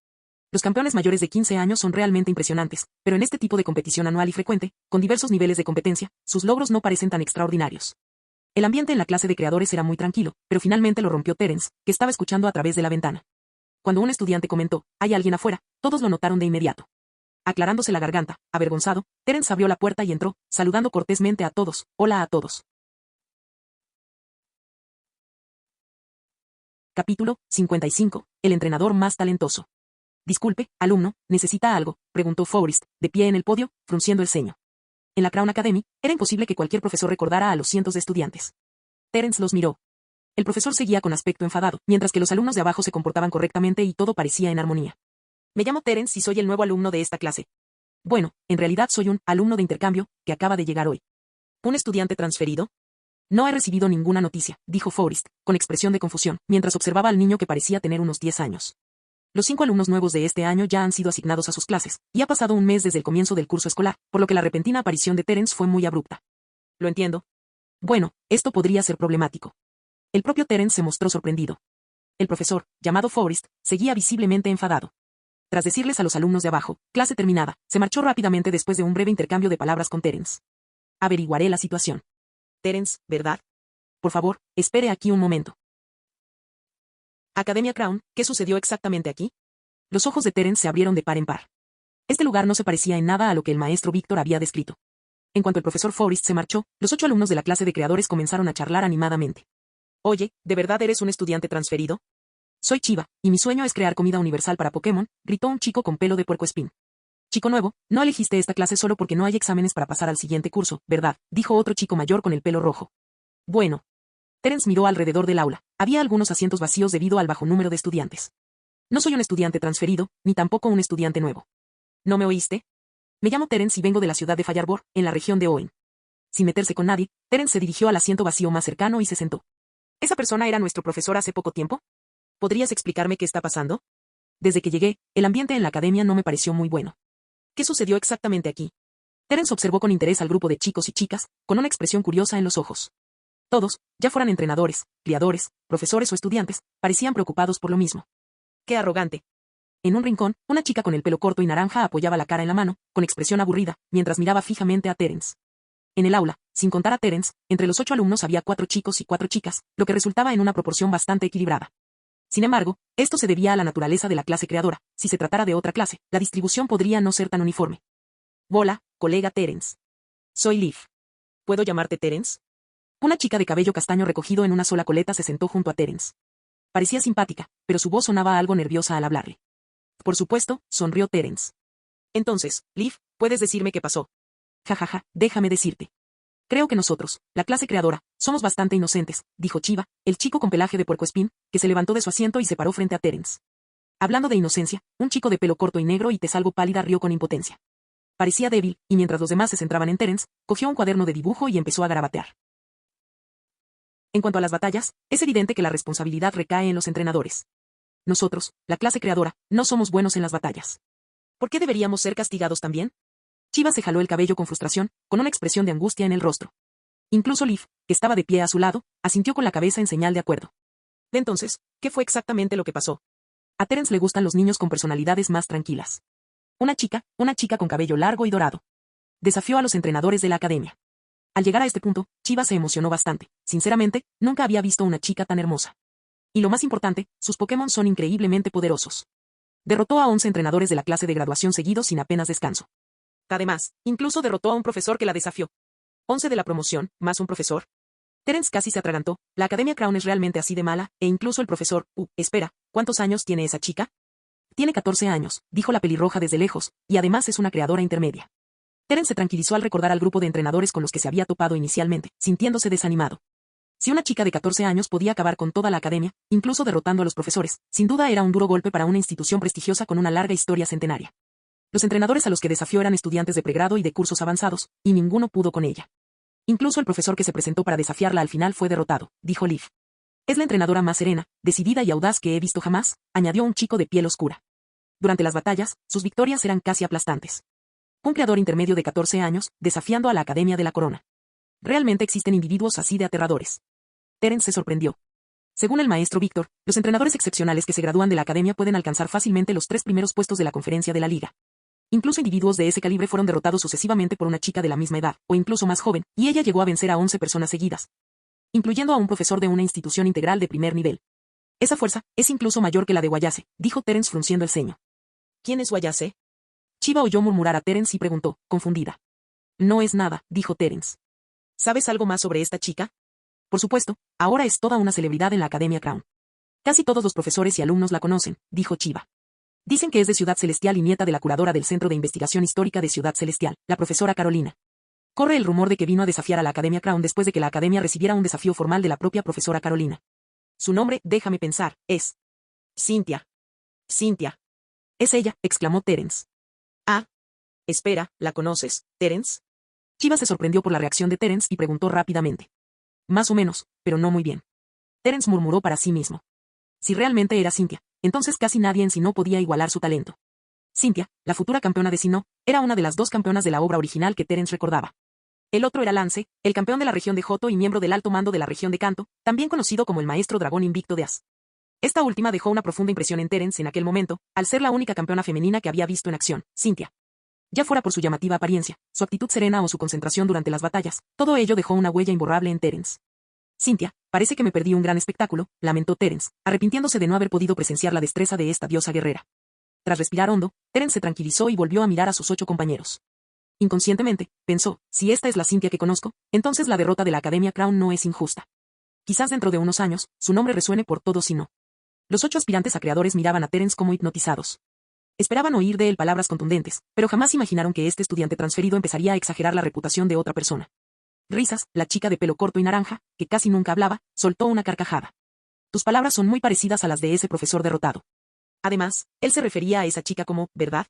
Los campeones mayores de 15 años son realmente impresionantes, pero en este tipo de competición anual y frecuente, con diversos niveles de competencia, sus logros no parecen tan extraordinarios. El ambiente en la clase de creadores era muy tranquilo, pero finalmente lo rompió Terence, que estaba escuchando a través de la ventana. Cuando un estudiante comentó, «Hay alguien afuera», todos lo notaron de inmediato. Aclarándose la garganta, avergonzado, Terence abrió la puerta y entró, saludando cortésmente a todos. «Hola a todos». Capítulo 55. El entrenador más talentoso. «Disculpe, alumno, ¿necesita algo?», preguntó Forrest, de pie en el podio, frunciendo el ceño. En la Crown Academy, era imposible que cualquier profesor recordara a los cientos de estudiantes. Terence los miró. El profesor seguía con aspecto enfadado, mientras que los alumnos de abajo se comportaban correctamente y todo parecía en armonía. «Me llamo Terence y soy el nuevo alumno de esta clase». «Bueno, en realidad soy un alumno de intercambio, que acaba de llegar hoy». «¿Un estudiante transferido?». «No he recibido ninguna noticia», dijo Forrest, con expresión de confusión, mientras observaba al niño que parecía tener unos 10 años. Los 5 alumnos nuevos de este año ya han sido asignados a sus clases, y ha pasado un mes desde el comienzo del curso escolar, por lo que la repentina aparición de Terence fue muy abrupta. «Lo entiendo». «Bueno, esto podría ser problemático». El propio Terence se mostró sorprendido. El profesor, llamado Forrest, seguía visiblemente enfadado. Tras decirles a los alumnos de abajo, «clase terminada», se marchó rápidamente después de un breve intercambio de palabras con Terence. «Averiguaré la situación». «Terence, ¿verdad? Por favor, espere aquí un momento». «Academia Crown, ¿qué sucedió exactamente aquí?». Los ojos de Terence se abrieron de par en par. Este lugar no se parecía en nada a lo que el maestro Víctor había descrito. En cuanto el profesor Forrest se marchó, los 8 alumnos de la clase de creadores comenzaron a charlar animadamente. «Oye, ¿de verdad eres un estudiante transferido?». «Soy Chiva, y mi sueño es crear comida universal para Pokémon», gritó un chico con pelo de puercoespín. «Chico nuevo, no elegiste esta clase solo porque no hay exámenes para pasar al siguiente curso, ¿verdad?», dijo otro chico mayor con el pelo rojo. «Bueno». Terence miró alrededor del aula. Había algunos asientos vacíos debido al bajo número de estudiantes. «No soy un estudiante transferido, ni tampoco un estudiante nuevo». «¿No me oíste? Me llamo Terence y vengo de la ciudad de Fireball, en la región de Owen». Sin meterse con nadie, Terence se dirigió al asiento vacío más cercano y se sentó. «¿Esa persona era nuestro profesor hace poco tiempo? ¿Podrías explicarme qué está pasando?». «Desde que llegué, el ambiente en la academia no me pareció muy bueno». «¿Qué sucedió exactamente aquí?». Terence observó con interés al grupo de chicos y chicas, con una expresión curiosa en los ojos. Todos, ya fueran entrenadores, criadores, profesores o estudiantes, parecían preocupados por lo mismo. «¡Qué arrogante!». En un rincón, una chica con el pelo corto y naranja apoyaba la cara en la mano, con expresión aburrida, mientras miraba fijamente a Terence. En el aula, sin contar a Terence, entre los 8 alumnos había 4 chicos y 4 chicas, lo que resultaba en una proporción bastante equilibrada. Sin embargo, esto se debía a la naturaleza de la clase creadora. Si se tratara de otra clase, la distribución podría no ser tan uniforme. «Hola, colega Terence. Soy Liv. ¿Puedo llamarte Terence?». Una chica de cabello castaño recogido en una sola coleta se sentó junto a Terence. Parecía simpática, pero su voz sonaba algo nerviosa al hablarle. «Por supuesto», sonrió Terence. «Entonces, Liv, ¿puedes decirme qué pasó?». «Jajaja, déjame decirte. Creo que nosotros, la clase creadora, somos bastante inocentes», dijo Chiva, el chico con pelaje de puercoespín, que se levantó de su asiento y se paró frente a Terence. Hablando de inocencia, un chico de pelo corto y negro y tez algo pálida rió con impotencia. Parecía débil, y mientras los demás se centraban en Terence, cogió un cuaderno de dibujo y empezó a garabatear. En cuanto a las batallas, es evidente que la responsabilidad recae en los entrenadores. Nosotros, la clase creadora, no somos buenos en las batallas. ¿Por qué deberíamos ser castigados también?». Chiva se jaló el cabello con frustración, con una expresión de angustia en el rostro. Incluso Liv, que estaba de pie a su lado, asintió con la cabeza en señal de acuerdo. «Entonces, ¿qué fue exactamente lo que pasó?». A Terence le gustan los niños con personalidades más tranquilas. Una chica con cabello largo y dorado. Desafió a los entrenadores de la academia. Al llegar a este punto, Chiva se emocionó bastante. Sinceramente, nunca había visto una chica tan hermosa. Y lo más importante, sus Pokémon son increíblemente poderosos. Derrotó a 11 entrenadores de la clase de graduación seguidos sin apenas descanso. Además, incluso derrotó a un profesor que la desafió. 11 de la promoción, más un profesor. Terence casi se atragantó. La Academia Crown es realmente así de mala, e incluso el profesor, espera, ¿cuántos años tiene esa chica? Tiene 14 años, dijo la pelirroja desde lejos, y además es una creadora intermedia. Terence se tranquilizó al recordar al grupo de entrenadores con los que se había topado inicialmente, sintiéndose desanimado. Si una chica de 14 años podía acabar con toda la academia, incluso derrotando a los profesores, sin duda era un duro golpe para una institución prestigiosa con una larga historia centenaria. Los entrenadores a los que desafió eran estudiantes de pregrado y de cursos avanzados, y ninguno pudo con ella. Incluso el profesor que se presentó para desafiarla al final fue derrotado, dijo Liv. Es la entrenadora más serena, decidida y audaz que he visto jamás, añadió un chico de piel oscura. Durante las batallas, sus victorias eran casi aplastantes. Un creador intermedio de 14 años, desafiando a la Academia de la Corona. Realmente existen individuos así de aterradores. Terence se sorprendió. Según el maestro Víctor, los entrenadores excepcionales que se gradúan de la academia pueden alcanzar fácilmente los 3 primeros puestos de la conferencia de la liga. Incluso individuos de ese calibre fueron derrotados sucesivamente por una chica de la misma edad, o incluso más joven, y ella llegó a vencer a 11 personas seguidas, incluyendo a un profesor de una institución integral de primer nivel. Esa fuerza es incluso mayor que la de Wayase, dijo Terence frunciendo el ceño. ¿Quién es Wayase? Chiba oyó murmurar a Terence y preguntó, confundida. No es nada, dijo Terence. ¿Sabes algo más sobre esta chica? Por supuesto, ahora es toda una celebridad en la Academia Crown. Casi todos los profesores y alumnos la conocen, dijo Chiba. Dicen que es de Ciudad Celestial y nieta de la curadora del Centro de Investigación Histórica de Ciudad Celestial, la profesora Carolina. Corre el rumor de que vino a desafiar a la Academia Crown después de que la Academia recibiera un desafío formal de la propia profesora Carolina. Su nombre, déjame pensar, es Cynthia. Cynthia. Es ella, exclamó Terence. Ah. Espera, ¿la conoces, Terence? Chiba se sorprendió por la reacción de Terence y preguntó rápidamente. Más o menos, pero no muy bien. Terence murmuró para sí mismo. Si realmente era Cynthia, entonces casi nadie en Sinnoh podía igualar su talento. Cynthia, la futura campeona de Sinnoh, era una de las 2 campeonas de la obra original que Terence recordaba. El otro era Lance, el campeón de la región de Johto y miembro del alto mando de la región de Kanto, también conocido como el maestro dragón invicto de As. Esta última dejó una profunda impresión en Terence en aquel momento, al ser la única campeona femenina que había visto en acción, Cynthia. Ya fuera por su llamativa apariencia, su actitud serena o su concentración durante las batallas, todo ello dejó una huella imborrable en Terence. Cynthia, parece que me perdí un gran espectáculo, lamentó Terence, arrepintiéndose de no haber podido presenciar la destreza de esta diosa guerrera. Tras respirar hondo, Terence se tranquilizó y volvió a mirar a sus 8 compañeros. Inconscientemente, pensó, si esta es la Cynthia que conozco, entonces la derrota de la Academia Crown no es injusta. Quizás dentro de unos años, su nombre resuene por todo Sinnoh. Los 8 aspirantes a creadores miraban a Terence como hipnotizados. Esperaban oír de él palabras contundentes, pero jamás imaginaron que este estudiante transferido empezaría a exagerar la reputación de otra persona. Risas, la chica de pelo corto y naranja, que casi nunca hablaba, soltó una carcajada. Tus palabras son muy parecidas a las de ese profesor derrotado. Además, él se refería a esa chica como, ¿verdad?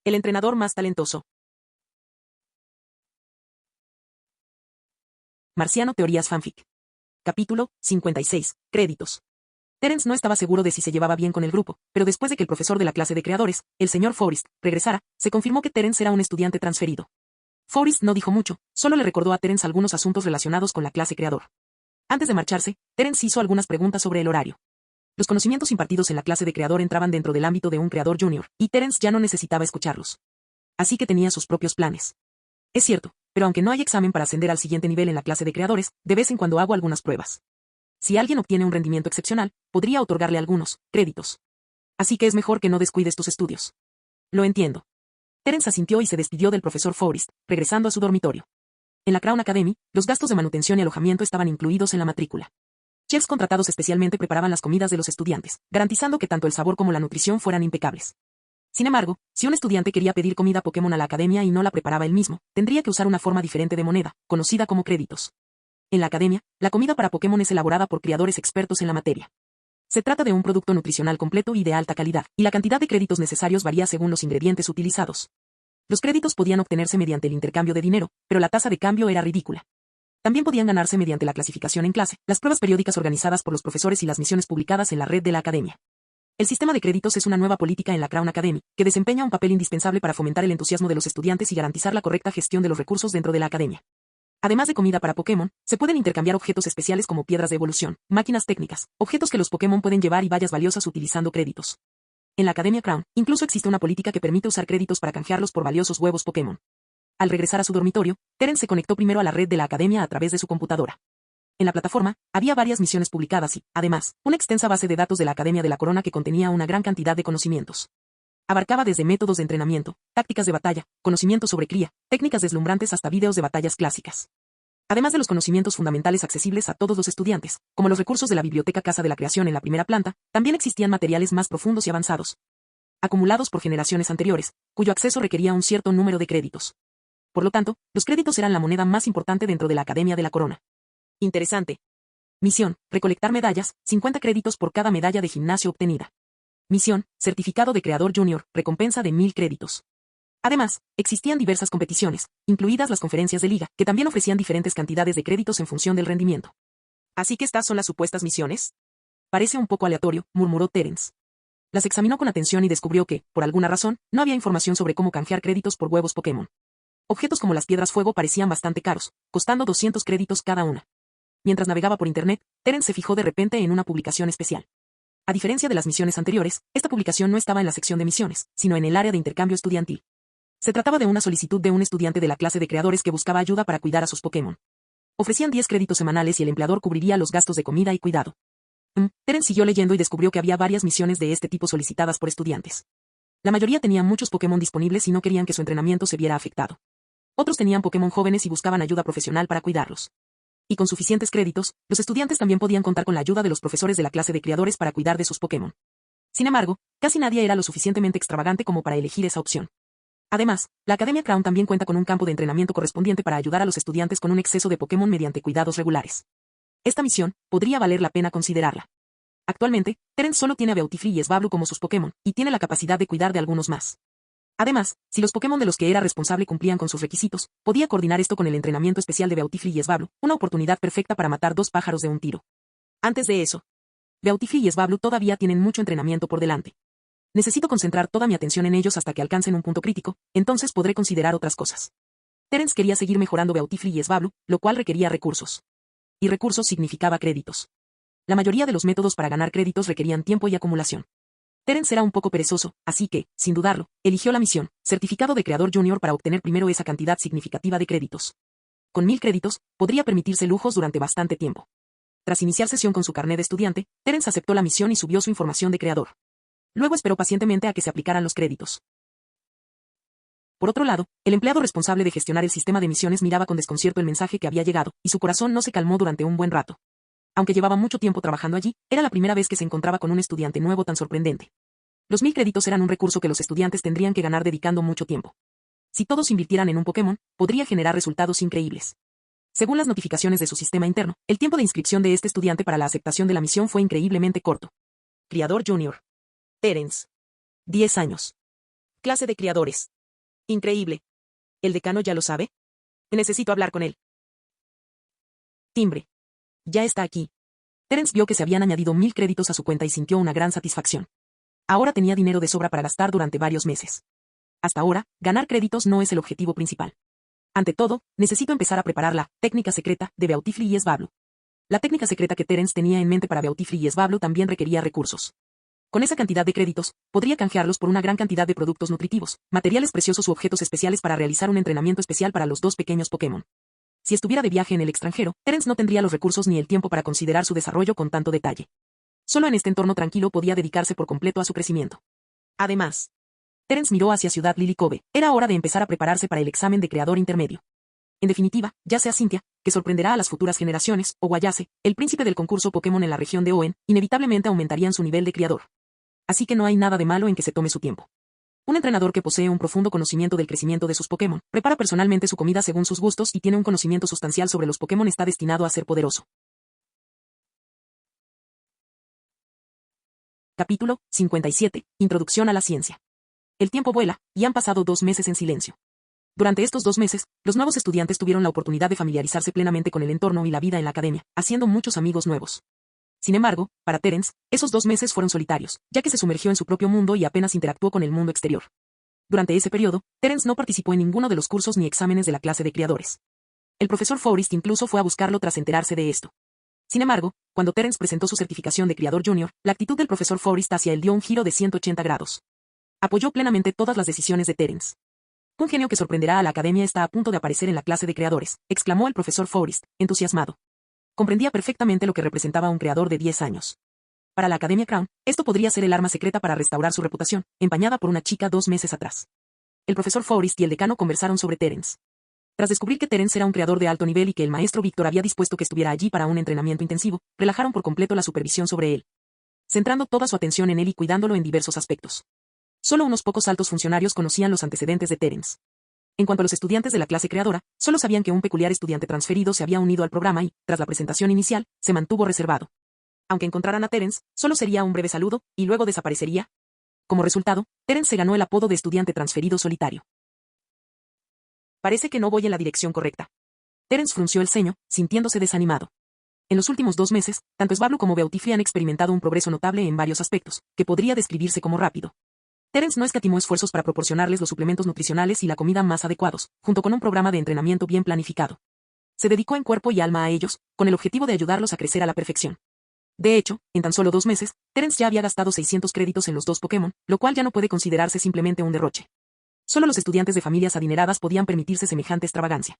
El entrenador más talentoso. Marciano Teorías Fanfic. Capítulo 56. Créditos. Terence no estaba seguro de si se llevaba bien con el grupo, pero después de que el profesor de la clase de creadores, el señor Forrest, regresara, se confirmó que Terence era un estudiante transferido. Forrest no dijo mucho, solo le recordó a Terence algunos asuntos relacionados con la clase creador. Antes de marcharse, Terence hizo algunas preguntas sobre el horario. Los conocimientos impartidos en la clase de creador entraban dentro del ámbito de un creador junior, y Terence ya no necesitaba escucharlos. Así que tenía sus propios planes. Es cierto, pero aunque no hay examen para ascender al siguiente nivel en la clase de creadores, de vez en cuando hago algunas pruebas. Si alguien obtiene un rendimiento excepcional, podría otorgarle algunos créditos. Así que es mejor que no descuides tus estudios. Lo entiendo. Terence asintió y se despidió del profesor Forrest, regresando a su dormitorio. En la Crown Academy, los gastos de manutención y alojamiento estaban incluidos en la matrícula. Chefs contratados especialmente preparaban las comidas de los estudiantes, garantizando que tanto el sabor como la nutrición fueran impecables. Sin embargo, si un estudiante quería pedir comida Pokémon a la academia y no la preparaba él mismo, tendría que usar una forma diferente de moneda, conocida como créditos. En la academia, la comida para Pokémon es elaborada por criadores expertos en la materia. Se trata de un producto nutricional completo y de alta calidad, y la cantidad de créditos necesarios varía según los ingredientes utilizados. Los créditos podían obtenerse mediante el intercambio de dinero, pero la tasa de cambio era ridícula. También podían ganarse mediante la clasificación en clase, las pruebas periódicas organizadas por los profesores y las misiones publicadas en la red de la academia. El sistema de créditos es una nueva política en la Crown Academy, que desempeña un papel indispensable para fomentar el entusiasmo de los estudiantes y garantizar la correcta gestión de los recursos dentro de la academia. Además de comida para Pokémon, se pueden intercambiar objetos especiales como piedras de evolución, máquinas técnicas, objetos que los Pokémon pueden llevar y vallas valiosas utilizando créditos. En la Academia Crown, incluso existe una política que permite usar créditos para canjearlos por valiosos huevos Pokémon. Al regresar a su dormitorio, Terence se conectó primero a la red de la academia a través de su computadora. En la plataforma, había varias misiones publicadas y, además, una extensa base de datos de la Academia de la Corona que contenía una gran cantidad de conocimientos. Abarcaba desde métodos de entrenamiento, tácticas de batalla, conocimientos sobre cría, técnicas deslumbrantes hasta vídeos de batallas clásicas. Además de los conocimientos fundamentales accesibles a todos los estudiantes, como los recursos de la Biblioteca Casa de la Creación en la primera planta, también existían materiales más profundos y avanzados, acumulados por generaciones anteriores, cuyo acceso requería un cierto número de créditos. Por lo tanto, los créditos eran la moneda más importante dentro de la Academia de la Corona. Interesante. Misión, recolectar medallas, 50 créditos por cada medalla de gimnasio obtenida. Misión, certificado de creador junior, recompensa de 1000 créditos. Además, existían diversas competiciones, incluidas las conferencias de liga, que también ofrecían diferentes cantidades de créditos en función del rendimiento. ¿Así que estas son las supuestas misiones? Parece un poco aleatorio, murmuró Terence. Las examinó con atención y descubrió que, por alguna razón, no había información sobre cómo canjear créditos por huevos Pokémon. Objetos como las piedras fuego parecían bastante caros, costando 200 créditos cada una. Mientras navegaba por internet, Terence se fijó de repente en una publicación especial. A diferencia de las misiones anteriores, esta publicación no estaba en la sección de misiones, sino en el área de intercambio estudiantil. Se trataba de una solicitud de un estudiante de la clase de creadores que buscaba ayuda para cuidar a sus Pokémon. Ofrecían 10 créditos semanales y el empleador cubriría los gastos de comida y cuidado. Terence siguió leyendo y descubrió que había varias misiones de este tipo solicitadas por estudiantes. La mayoría tenían muchos Pokémon disponibles y no querían que su entrenamiento se viera afectado. Otros tenían Pokémon jóvenes y buscaban ayuda profesional para cuidarlos. Y con suficientes créditos, los estudiantes también podían contar con la ayuda de los profesores de la clase de criadores para cuidar de sus Pokémon. Sin embargo, casi nadie era lo suficientemente extravagante como para elegir esa opción. Además, la Academia Crown también cuenta con un campo de entrenamiento correspondiente para ayudar a los estudiantes con un exceso de Pokémon mediante cuidados regulares. Esta misión podría valer la pena considerarla. Actualmente, Terence solo tiene a Beautifree y Swablu como sus Pokémon, y tiene la capacidad de cuidar de algunos más. Además, si los Pokémon de los que era responsable cumplían con sus requisitos, podía coordinar esto con el entrenamiento especial de Beautifree y Swablu, una oportunidad perfecta para matar 2 pájaros de un tiro. Antes de eso, Beautifree y Swablu todavía tienen mucho entrenamiento por delante. Necesito concentrar toda mi atención en ellos hasta que alcancen un punto crítico, entonces podré considerar otras cosas. Terence quería seguir mejorando Beautifree y Swablu, lo cual requería recursos. Y recursos significaba créditos. La mayoría de los métodos para ganar créditos requerían tiempo y acumulación. Terence era un poco perezoso, así que, sin dudarlo, eligió la misión, Certificado de Creador Junior para obtener primero esa cantidad significativa de créditos. Con 1000 créditos, podría permitirse lujos durante bastante tiempo. Tras iniciar sesión con su carnet de estudiante, Terence aceptó la misión y subió su información de creador. Luego esperó pacientemente a que se aplicaran los créditos. Por otro lado, el empleado responsable de gestionar el sistema de misiones miraba con desconcierto el mensaje que había llegado, y su corazón no se calmó durante un buen rato. Aunque llevaba mucho tiempo trabajando allí, era la primera vez que se encontraba con un estudiante nuevo tan sorprendente. Los 1000 créditos eran un recurso que los estudiantes tendrían que ganar dedicando mucho tiempo. Si todos invirtieran en un Pokémon, podría generar resultados increíbles. Según las notificaciones de su sistema interno, el tiempo de inscripción de este estudiante para la aceptación de la misión fue increíblemente corto. Criador Junior. Terence. 10 años. Clase de criadores. Increíble. ¿El decano ya lo sabe? Necesito hablar con él. Timbre. Ya está aquí. Terence vio que se habían añadido 1000 créditos a su cuenta y sintió una gran satisfacción. Ahora tenía dinero de sobra para gastar durante varios meses. Hasta ahora, ganar créditos no es el objetivo principal. Ante todo, necesito empezar a preparar la técnica secreta de Beautifree y Swablu. La técnica secreta que Terence tenía en mente para Beautifree y Swablu también requería recursos. Con esa cantidad de créditos, podría canjearlos por una gran cantidad de productos nutritivos, materiales preciosos u objetos especiales para realizar un entrenamiento especial para los 2 pequeños Pokémon. Si estuviera de viaje en el extranjero, Terence no tendría los recursos ni el tiempo para considerar su desarrollo con tanto detalle. Solo en este entorno tranquilo podía dedicarse por completo a su crecimiento. Además, Terence miró hacia Ciudad Lily Cove. Era hora de empezar a prepararse para el examen de creador intermedio. En definitiva, ya sea Cynthia, que sorprenderá a las futuras generaciones, o Guayase, el príncipe del concurso Pokémon en la región de Oen, inevitablemente aumentarían su nivel de criador. Así que no hay nada de malo en que se tome su tiempo. Un entrenador que posee un profundo conocimiento del crecimiento de sus Pokémon, prepara personalmente su comida según sus gustos y tiene un conocimiento sustancial sobre los Pokémon está destinado a ser poderoso. Capítulo 57. Introducción a la ciencia. El tiempo vuela, y han pasado 2 meses en silencio. Durante estos 2 meses, los nuevos estudiantes tuvieron la oportunidad de familiarizarse plenamente con el entorno y la vida en la academia, haciendo muchos amigos nuevos. Sin embargo, para Terence, esos 2 meses fueron solitarios, ya que se sumergió en su propio mundo y apenas interactuó con el mundo exterior. Durante ese periodo, Terence no participó en ninguno de los cursos ni exámenes de la clase de criadores. El profesor Forrest incluso fue a buscarlo tras enterarse de esto. Sin embargo, cuando Terence presentó su certificación de criador junior, la actitud del profesor Forrest hacia él dio un giro de 180 grados. Apoyó plenamente todas las decisiones de Terence. Un genio que sorprenderá a la academia está a punto de aparecer en la clase de creadores, exclamó el profesor Forrest, entusiasmado. Comprendía perfectamente lo que representaba un creador de 10 años. Para la Academia Crown, esto podría ser el arma secreta para restaurar su reputación, empañada por una chica 2 meses atrás. El profesor Forrest y el decano conversaron sobre Terence. Tras descubrir que Terence era un creador de alto nivel y que el maestro Víctor había dispuesto que estuviera allí para un entrenamiento intensivo, relajaron por completo la supervisión sobre él, centrando toda su atención en él y cuidándolo en diversos aspectos. Solo unos pocos altos funcionarios conocían los antecedentes de Terence. En cuanto a los estudiantes de la clase creadora, solo sabían que un peculiar estudiante transferido se había unido al programa y, tras la presentación inicial, se mantuvo reservado. Aunque encontraran a Terence, solo sería un breve saludo, y luego desaparecería. Como resultado, Terence se ganó el apodo de estudiante transferido solitario. Parece que no voy en la dirección correcta. Terence frunció el ceño, sintiéndose desanimado. En los últimos 2 meses, tanto Swablu como Beautifree han experimentado un progreso notable en varios aspectos, que podría describirse como rápido. Terence no escatimó esfuerzos para proporcionarles los suplementos nutricionales y la comida más adecuados, junto con un programa de entrenamiento bien planificado. se dedicó en cuerpo y alma a ellos, con el objetivo de ayudarlos a crecer a la perfección. De hecho, en tan solo 2 meses, Terence ya había gastado 600 créditos en los 2 Pokémon, lo cual ya no puede considerarse simplemente un derroche. Solo los estudiantes de familias adineradas podían permitirse semejante extravagancia.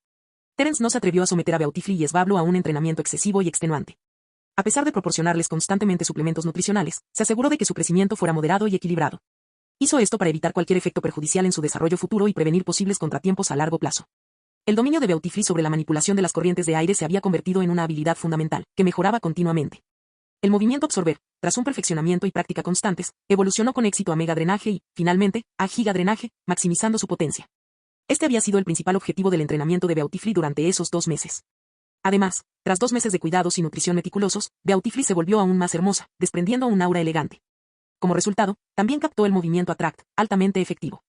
Terence no se atrevió a someter a Beautifly y Svablu a un entrenamiento excesivo y extenuante. A pesar de proporcionarles constantemente suplementos nutricionales, se aseguró de que su crecimiento fuera moderado y equilibrado. Hizo esto para evitar cualquier efecto perjudicial en su desarrollo futuro y prevenir posibles contratiempos a largo plazo. El dominio de Beautifly sobre la manipulación de las corrientes de aire se había convertido en una habilidad fundamental, que mejoraba continuamente. El movimiento absorber, tras un perfeccionamiento y práctica constantes, evolucionó con éxito a mega drenaje y, finalmente, a giga drenaje, maximizando su potencia. Este había sido el principal objetivo del entrenamiento de Beautifly durante esos 2 meses. Además, tras 2 meses de cuidados y nutrición meticulosos, Beautifly se volvió aún más hermosa, desprendiendo un aura elegante. Como resultado, también captó el movimiento Attract, altamente efectivo.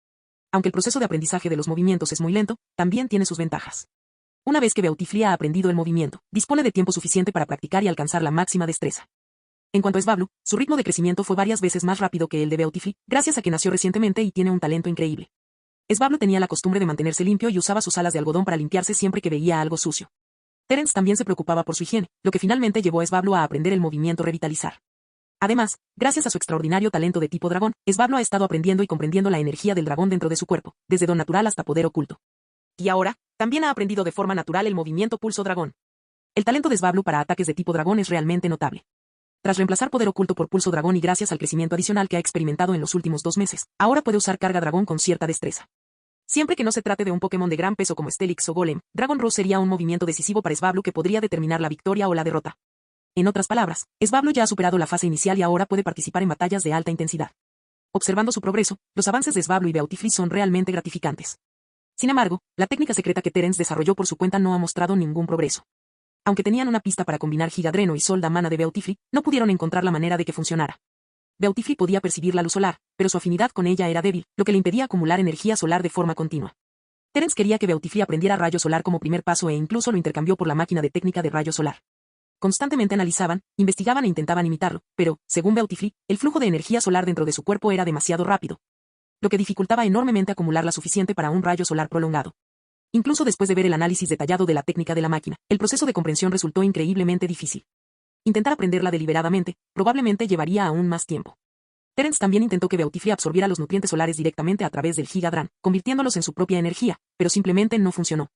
Aunque el proceso de aprendizaje de los movimientos es muy lento, también tiene sus ventajas. Una vez que Beautifly ha aprendido el movimiento, dispone de tiempo suficiente para practicar y alcanzar la máxima destreza. En cuanto a Svablu, su ritmo de crecimiento fue varias veces más rápido que el de Beautifly, gracias a que nació recientemente y tiene un talento increíble. Svablu tenía la costumbre de mantenerse limpio y usaba sus alas de algodón para limpiarse siempre que veía algo sucio. Terence también se preocupaba por su higiene, lo que finalmente llevó a Svablu a aprender el movimiento revitalizar. Además, gracias a su extraordinario talento de tipo dragón, Svablu ha estado aprendiendo y comprendiendo la energía del dragón dentro de su cuerpo, desde don natural hasta poder oculto. Y ahora, también ha aprendido de forma natural el movimiento pulso dragón. El talento de Svablu para ataques de tipo dragón es realmente notable. Tras reemplazar poder oculto por pulso dragón y gracias al crecimiento adicional que ha experimentado en los últimos 2 meses, ahora puede usar carga dragón con cierta destreza. Siempre que no se trate de un Pokémon de gran peso como Steelix o Golem, Dragon Rush sería un movimiento decisivo para Svablu que podría determinar la victoria o la derrota. En otras palabras, Svablu ya ha superado la fase inicial y ahora puede participar en batallas de alta intensidad. Observando su progreso, los avances de Svablu y Beautifly son realmente gratificantes. Sin embargo, la técnica secreta que Terence desarrolló por su cuenta no ha mostrado ningún progreso. Aunque tenían una pista para combinar Gigadreno y Solda Mana de Beautifly, no pudieron encontrar la manera de que funcionara. Beautifly podía percibir la luz solar, pero su afinidad con ella era débil, lo que le impedía acumular energía solar de forma continua. Terence quería que Beautifly aprendiera rayo solar como primer paso e incluso lo intercambió por la máquina de técnica de rayo solar. Constantemente analizaban, investigaban e intentaban imitarlo, pero, según Beautifly, el flujo de energía solar dentro de su cuerpo era demasiado rápido, lo que dificultaba enormemente acumular la suficiente para un rayo solar prolongado. Incluso después de ver el análisis detallado de la técnica de la máquina, el proceso de comprensión resultó increíblemente difícil. Intentar aprenderla deliberadamente, probablemente llevaría aún más tiempo. Terence también intentó que Beautifly absorbiera los nutrientes solares directamente a través del Gigadran, convirtiéndolos en su propia energía, pero simplemente no funcionó.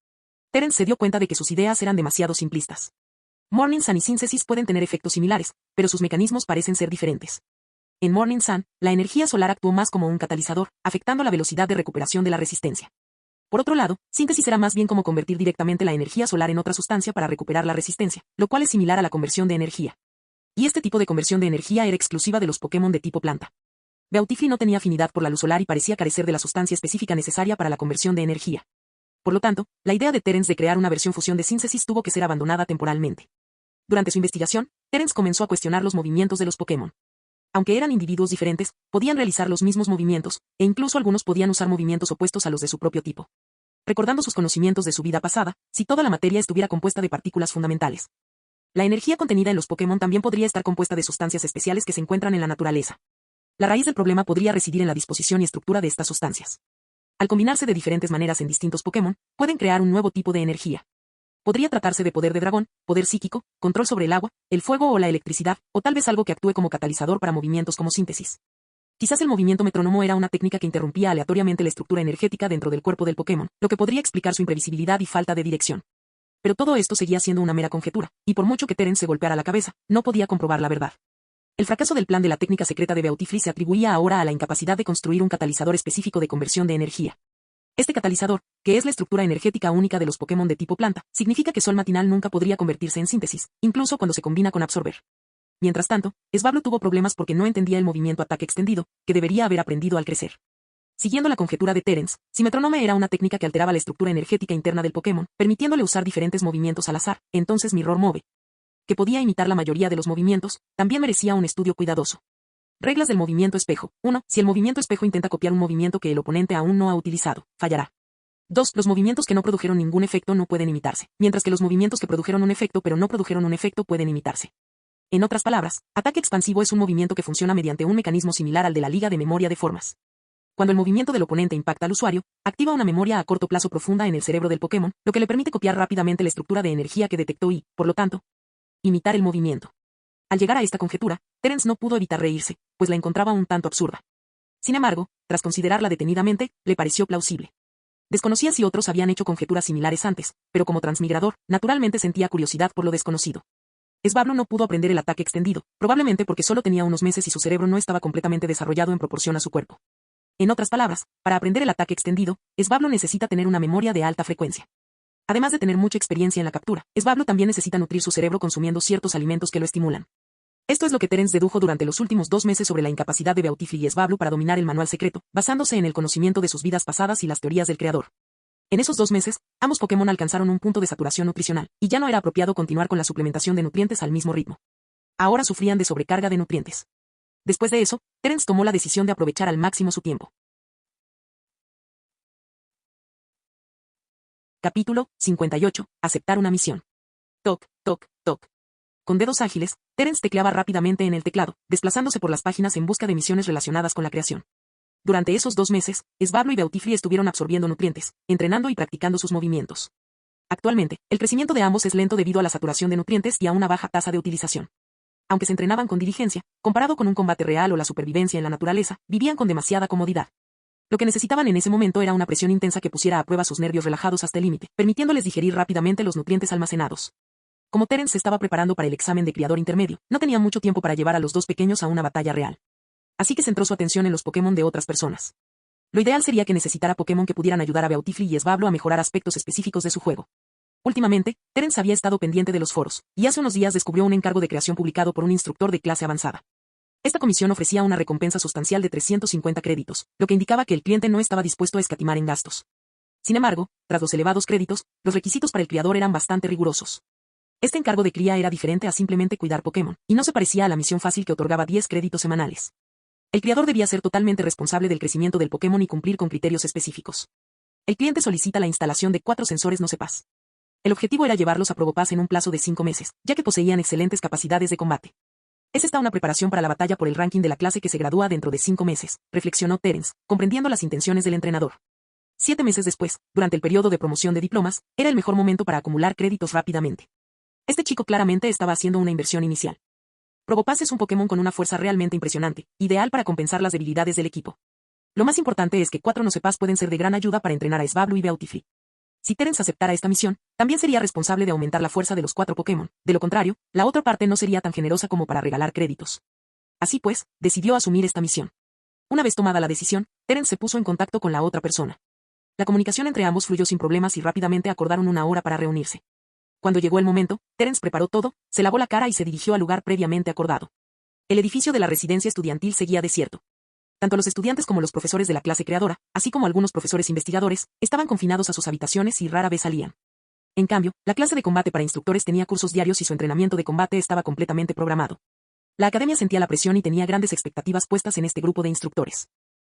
Terence se dio cuenta de que sus ideas eran demasiado simplistas. Morning Sun y Synthesis pueden tener efectos similares, pero sus mecanismos parecen ser diferentes. En Morning Sun, la energía solar actuó más como un catalizador, afectando la velocidad de recuperación de la resistencia. Por otro lado, Síntesis era más bien como convertir directamente la energía solar en otra sustancia para recuperar la resistencia, lo cual es similar a la conversión de energía. Y este tipo de conversión de energía era exclusiva de los Pokémon de tipo planta. Beautifly no tenía afinidad por la luz solar y parecía carecer de la sustancia específica necesaria para la conversión de energía. Por lo tanto, la idea de Terence de crear una versión fusión de Síntesis tuvo que ser abandonada temporalmente. Durante su investigación, Terence comenzó a cuestionar los movimientos de los Pokémon. Aunque eran individuos diferentes, podían realizar los mismos movimientos, e incluso algunos podían usar movimientos opuestos a los de su propio tipo. Recordando sus conocimientos de su vida pasada, si toda la materia estuviera compuesta de partículas fundamentales. La energía contenida en los Pokémon también podría estar compuesta de sustancias especiales que se encuentran en la naturaleza. La raíz del problema podría residir en la disposición y estructura de estas sustancias. Al combinarse de diferentes maneras en distintos Pokémon, pueden crear un nuevo tipo de energía. Podría tratarse de poder de dragón, poder psíquico, control sobre el agua, el fuego o la electricidad, o tal vez algo que actúe como catalizador para movimientos como síntesis. Quizás el movimiento metrónomo era una técnica que interrumpía aleatoriamente la estructura energética dentro del cuerpo del Pokémon, lo que podría explicar su imprevisibilidad y falta de dirección. Pero todo esto seguía siendo una mera conjetura, y por mucho que Terence se golpeara la cabeza, no podía comprobar la verdad. El fracaso del plan de la técnica secreta de Beautifly se atribuía ahora a la incapacidad de construir un catalizador específico de conversión de energía. Este catalizador, que es la estructura energética única de los Pokémon de tipo planta, significa que Sol Matinal nunca podría convertirse en Síntesis, incluso cuando se combina con Absorber. Mientras tanto, Svablu tuvo problemas porque no entendía el movimiento ataque extendido, que debería haber aprendido al crecer. Siguiendo la conjetura de Terence, si Metronome era una técnica que alteraba la estructura energética interna del Pokémon, permitiéndole usar diferentes movimientos al azar, entonces Mirror Move, que podía imitar la mayoría de los movimientos, también merecía un estudio cuidadoso. Reglas del movimiento espejo. 1. Si el movimiento espejo intenta copiar un movimiento que el oponente aún no ha utilizado, fallará. 2. Los movimientos que no produjeron ningún efecto no pueden imitarse, mientras que los movimientos que produjeron un efecto pero no produjeron un efecto pueden imitarse. En otras palabras, ataque expansivo es un movimiento que funciona mediante un mecanismo similar al de la liga de memoria de formas. Cuando el movimiento del oponente impacta al usuario, activa una memoria a corto plazo profunda en el cerebro del Pokémon, lo que le permite copiar rápidamente la estructura de energía que detectó y, por lo tanto, imitar el movimiento. Al llegar a esta conjetura, Terence no pudo evitar reírse, pues la encontraba un tanto absurda. Sin embargo, tras considerarla detenidamente, le pareció plausible. Desconocía si otros habían hecho conjeturas similares antes, pero como transmigrador, naturalmente sentía curiosidad por lo desconocido. Svablu no pudo aprender el ataque extendido, probablemente porque solo tenía unos meses y su cerebro no estaba completamente desarrollado en proporción a su cuerpo. En otras palabras, para aprender el ataque extendido, Svablu necesita tener una memoria de alta frecuencia. Además de tener mucha experiencia en la captura, Svablu también necesita nutrir su cerebro consumiendo ciertos alimentos que lo estimulan. Esto es lo que Terence dedujo durante los últimos 2 meses sobre la incapacidad de Beautifly y Svablu para dominar el manual secreto, basándose en el conocimiento de sus vidas pasadas y las teorías del creador. En esos 2 meses, ambos Pokémon alcanzaron un punto de saturación nutricional, y ya no era apropiado continuar con la suplementación de nutrientes al mismo ritmo. Ahora sufrían de sobrecarga de nutrientes. Después de eso, Terence tomó la decisión de aprovechar al máximo su tiempo. Capítulo 58. Aceptar una misión. Toc, toc, toc. Con dedos ágiles, Terence tecleaba rápidamente en el teclado, desplazándose por las páginas en busca de misiones relacionadas con la creación. Durante esos 2 meses, Svablu y Beautifly estuvieron absorbiendo nutrientes, entrenando y practicando sus movimientos. Actualmente, el crecimiento de ambos es lento debido a la saturación de nutrientes y a una baja tasa de utilización. Aunque se entrenaban con diligencia, comparado con un combate real o la supervivencia en la naturaleza, vivían con demasiada comodidad. Lo que necesitaban en ese momento era una presión intensa que pusiera a prueba sus nervios relajados hasta el límite, permitiéndoles digerir rápidamente los nutrientes almacenados. Como Terence se estaba preparando para el examen de criador intermedio, no tenía mucho tiempo para llevar a los 2 pequeños a una batalla real. Así que centró su atención en los Pokémon de otras personas. Lo ideal sería que necesitara Pokémon que pudieran ayudar a Beautifly y Svablu a mejorar aspectos específicos de su juego. Últimamente, Terence había estado pendiente de los foros, y hace unos días descubrió un encargo de creación publicado por un instructor de clase avanzada. Esta comisión ofrecía una recompensa sustancial de 350 créditos, lo que indicaba que el cliente no estaba dispuesto a escatimar en gastos. Sin embargo, tras los elevados créditos, los requisitos para el criador eran bastante rigurosos. Este encargo de cría era diferente a simplemente cuidar Pokémon, y no se parecía a la misión fácil que otorgaba 10 créditos semanales. El criador debía ser totalmente responsable del crecimiento del Pokémon y cumplir con criterios específicos. El cliente solicita la instalación de 4 sensores NocePass. El objetivo era llevarlos a Probopass en un plazo de 5 meses, ya que poseían excelentes capacidades de combate. Es esta una preparación para la batalla por el ranking de la clase que se gradúa dentro de 5 meses, reflexionó Terence, comprendiendo las intenciones del entrenador. 7 meses después, durante el periodo de promoción de diplomas, era el mejor momento para acumular créditos rápidamente. Este chico claramente estaba haciendo una inversión inicial. Probopass es un Pokémon con una fuerza realmente impresionante, ideal para compensar las debilidades del equipo. Lo más importante es que 4 NocePass pueden ser de gran ayuda para entrenar a Svablu y Beautifly. Si Terence aceptara esta misión, también sería responsable de aumentar la fuerza de los 4 Pokémon, de lo contrario, la otra parte no sería tan generosa como para regalar créditos. Así pues, decidió asumir esta misión. Una vez tomada la decisión, Terence se puso en contacto con la otra persona. La comunicación entre ambos fluyó sin problemas y rápidamente acordaron una hora para reunirse. Cuando llegó el momento, Terence preparó todo, se lavó la cara y se dirigió al lugar previamente acordado. El edificio de la residencia estudiantil seguía desierto. Tanto los estudiantes como los profesores de la clase creadora, así como algunos profesores investigadores, estaban confinados a sus habitaciones y rara vez salían. En cambio, la clase de combate para instructores tenía cursos diarios y su entrenamiento de combate estaba completamente programado. La academia sentía la presión y tenía grandes expectativas puestas en este grupo de instructores.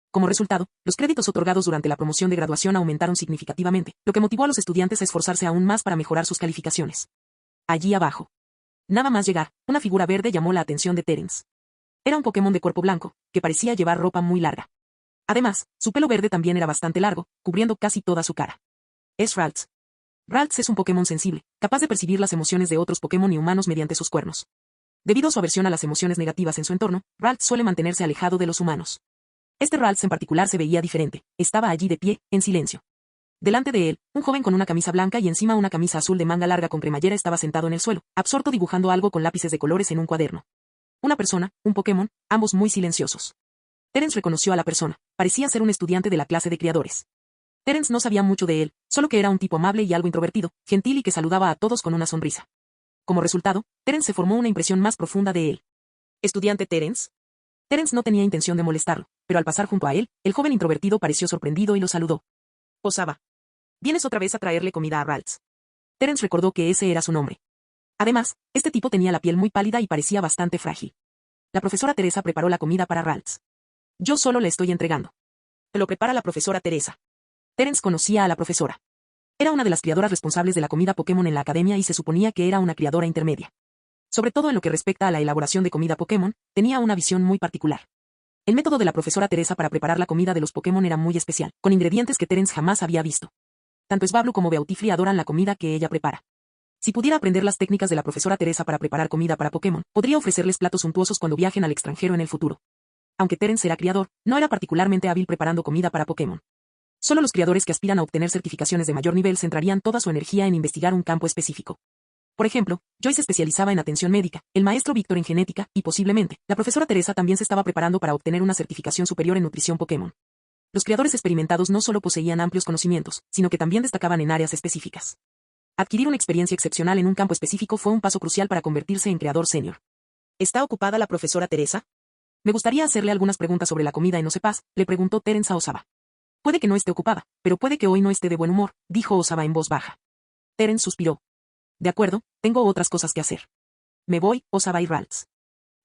Como resultado, los créditos otorgados durante la promoción de graduación aumentaron significativamente, lo que motivó a los estudiantes a esforzarse aún más para mejorar sus calificaciones. Allí abajo. Nada más llegar, una figura verde llamó la atención de Terence. Era un Pokémon de cuerpo blanco, que parecía llevar ropa muy larga. Además, su pelo verde también era bastante largo, cubriendo casi toda su cara. Es Ralts. Ralts es un Pokémon sensible, capaz de percibir las emociones de otros Pokémon y humanos mediante sus cuernos. Debido a su aversión a las emociones negativas en su entorno, Ralts suele mantenerse alejado de los humanos. Este Ralts en particular se veía diferente, estaba allí de pie, en silencio. Delante de él, un joven con una camisa blanca y encima una camisa azul de manga larga con cremallera estaba sentado en el suelo, absorto dibujando algo con lápices de colores en un cuaderno. Una persona, un Pokémon, ambos muy silenciosos. Terence reconoció a la persona, parecía ser un estudiante de la clase de criadores. Terence no sabía mucho de él, solo que era un tipo amable y algo introvertido, gentil y que saludaba a todos con una sonrisa. Como resultado, Terence se formó una impresión más profunda de él. ¿Estudiante Terence? Terence no tenía intención de molestarlo, pero al pasar junto a él, el joven introvertido pareció sorprendido y lo saludó. Osaba. ¿Vienes otra vez a traerle comida a Ralts? Terence recordó que ese era su nombre. Además, este tipo tenía la piel muy pálida y parecía bastante frágil. La profesora Teresa preparó la comida para Ralts. Yo solo le estoy entregando. Lo prepara la profesora Teresa. Terence conocía a la profesora. Era una de las criadoras responsables de la comida Pokémon en la academia y se suponía que era una criadora intermedia. Sobre todo en lo que respecta a la elaboración de comida Pokémon, tenía una visión muy particular. El método de la profesora Teresa para preparar la comida de los Pokémon era muy especial, con ingredientes que Terence jamás había visto. Tanto Svablu como Beautifly adoran la comida que ella prepara. Si pudiera aprender las técnicas de la profesora Teresa para preparar comida para Pokémon, podría ofrecerles platos suntuosos cuando viajen al extranjero en el futuro. Aunque Terence era criador, no era particularmente hábil preparando comida para Pokémon. Solo los criadores que aspiran a obtener certificaciones de mayor nivel centrarían toda su energía en investigar un campo específico. Por ejemplo, Joy se especializaba en atención médica, el maestro Víctor en genética, y posiblemente, la profesora Teresa también se estaba preparando para obtener una certificación superior en nutrición Pokémon. Los criadores experimentados no solo poseían amplios conocimientos, sino que también destacaban en áreas específicas. Adquirir una experiencia excepcional en un campo específico fue un paso crucial para convertirse en criador senior. ¿Está ocupada la profesora Teresa? Me gustaría hacerle algunas preguntas sobre la comida en Ocepas, le preguntó Terence a Osaba. Puede que no esté ocupada, pero puede que hoy no esté de buen humor, dijo Osaba en voz baja. Terence suspiró. De acuerdo, tengo otras cosas que hacer. Me voy, Osaba y Ralts.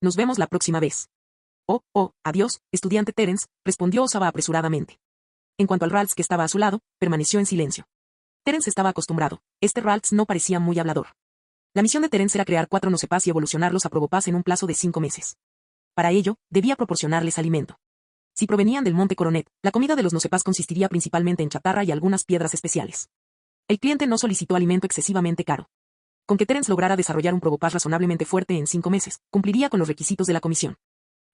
Nos vemos la próxima vez. Adiós, estudiante Terence, respondió Osaba apresuradamente. En cuanto al Ralts que estaba a su lado, permaneció en silencio. Terence estaba acostumbrado, Ralts no parecía muy hablador. La misión de Terence era crear 4 Nosepas y evolucionarlos a Probopass en un plazo de 5 meses. Para ello, debía proporcionarles alimento. Si provenían del Monte Coronet, la comida de los Nosepas consistiría principalmente en chatarra y algunas piedras especiales. El cliente no solicitó alimento excesivamente caro. Con que Terence lograra desarrollar un Probopass razonablemente fuerte en 5 meses, cumpliría con los requisitos de la comisión.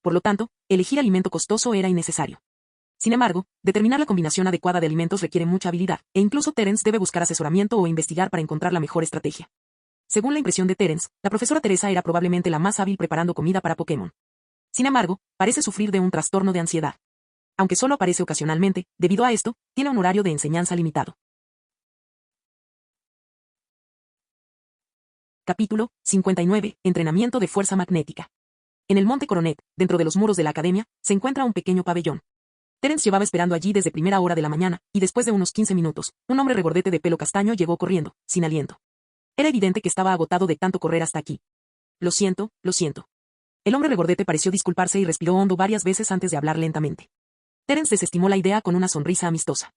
Por lo tanto, elegir alimento costoso era innecesario. Sin embargo, determinar la combinación adecuada de alimentos requiere mucha habilidad, e incluso Terence debe buscar asesoramiento o investigar para encontrar la mejor estrategia. Según la impresión de Terence, la profesora Teresa era probablemente la más hábil preparando comida para Pokémon. Sin embargo, parece sufrir de un trastorno de ansiedad. Aunque solo aparece ocasionalmente, debido a esto, tiene un horario de enseñanza limitado. Capítulo 59. Entrenamiento de fuerza magnética. En el Monte Coronet, dentro de los muros de la academia, se encuentra un pequeño pabellón. Terence llevaba esperando allí desde primera hora de la mañana, y después de unos 15 minutos, un hombre regordete de pelo castaño llegó corriendo, sin aliento. Era evidente que estaba agotado de tanto correr hasta aquí. Lo siento. El hombre regordete pareció disculparse y respiró hondo varias veces antes de hablar lentamente. Terence desestimó la idea con una sonrisa amistosa.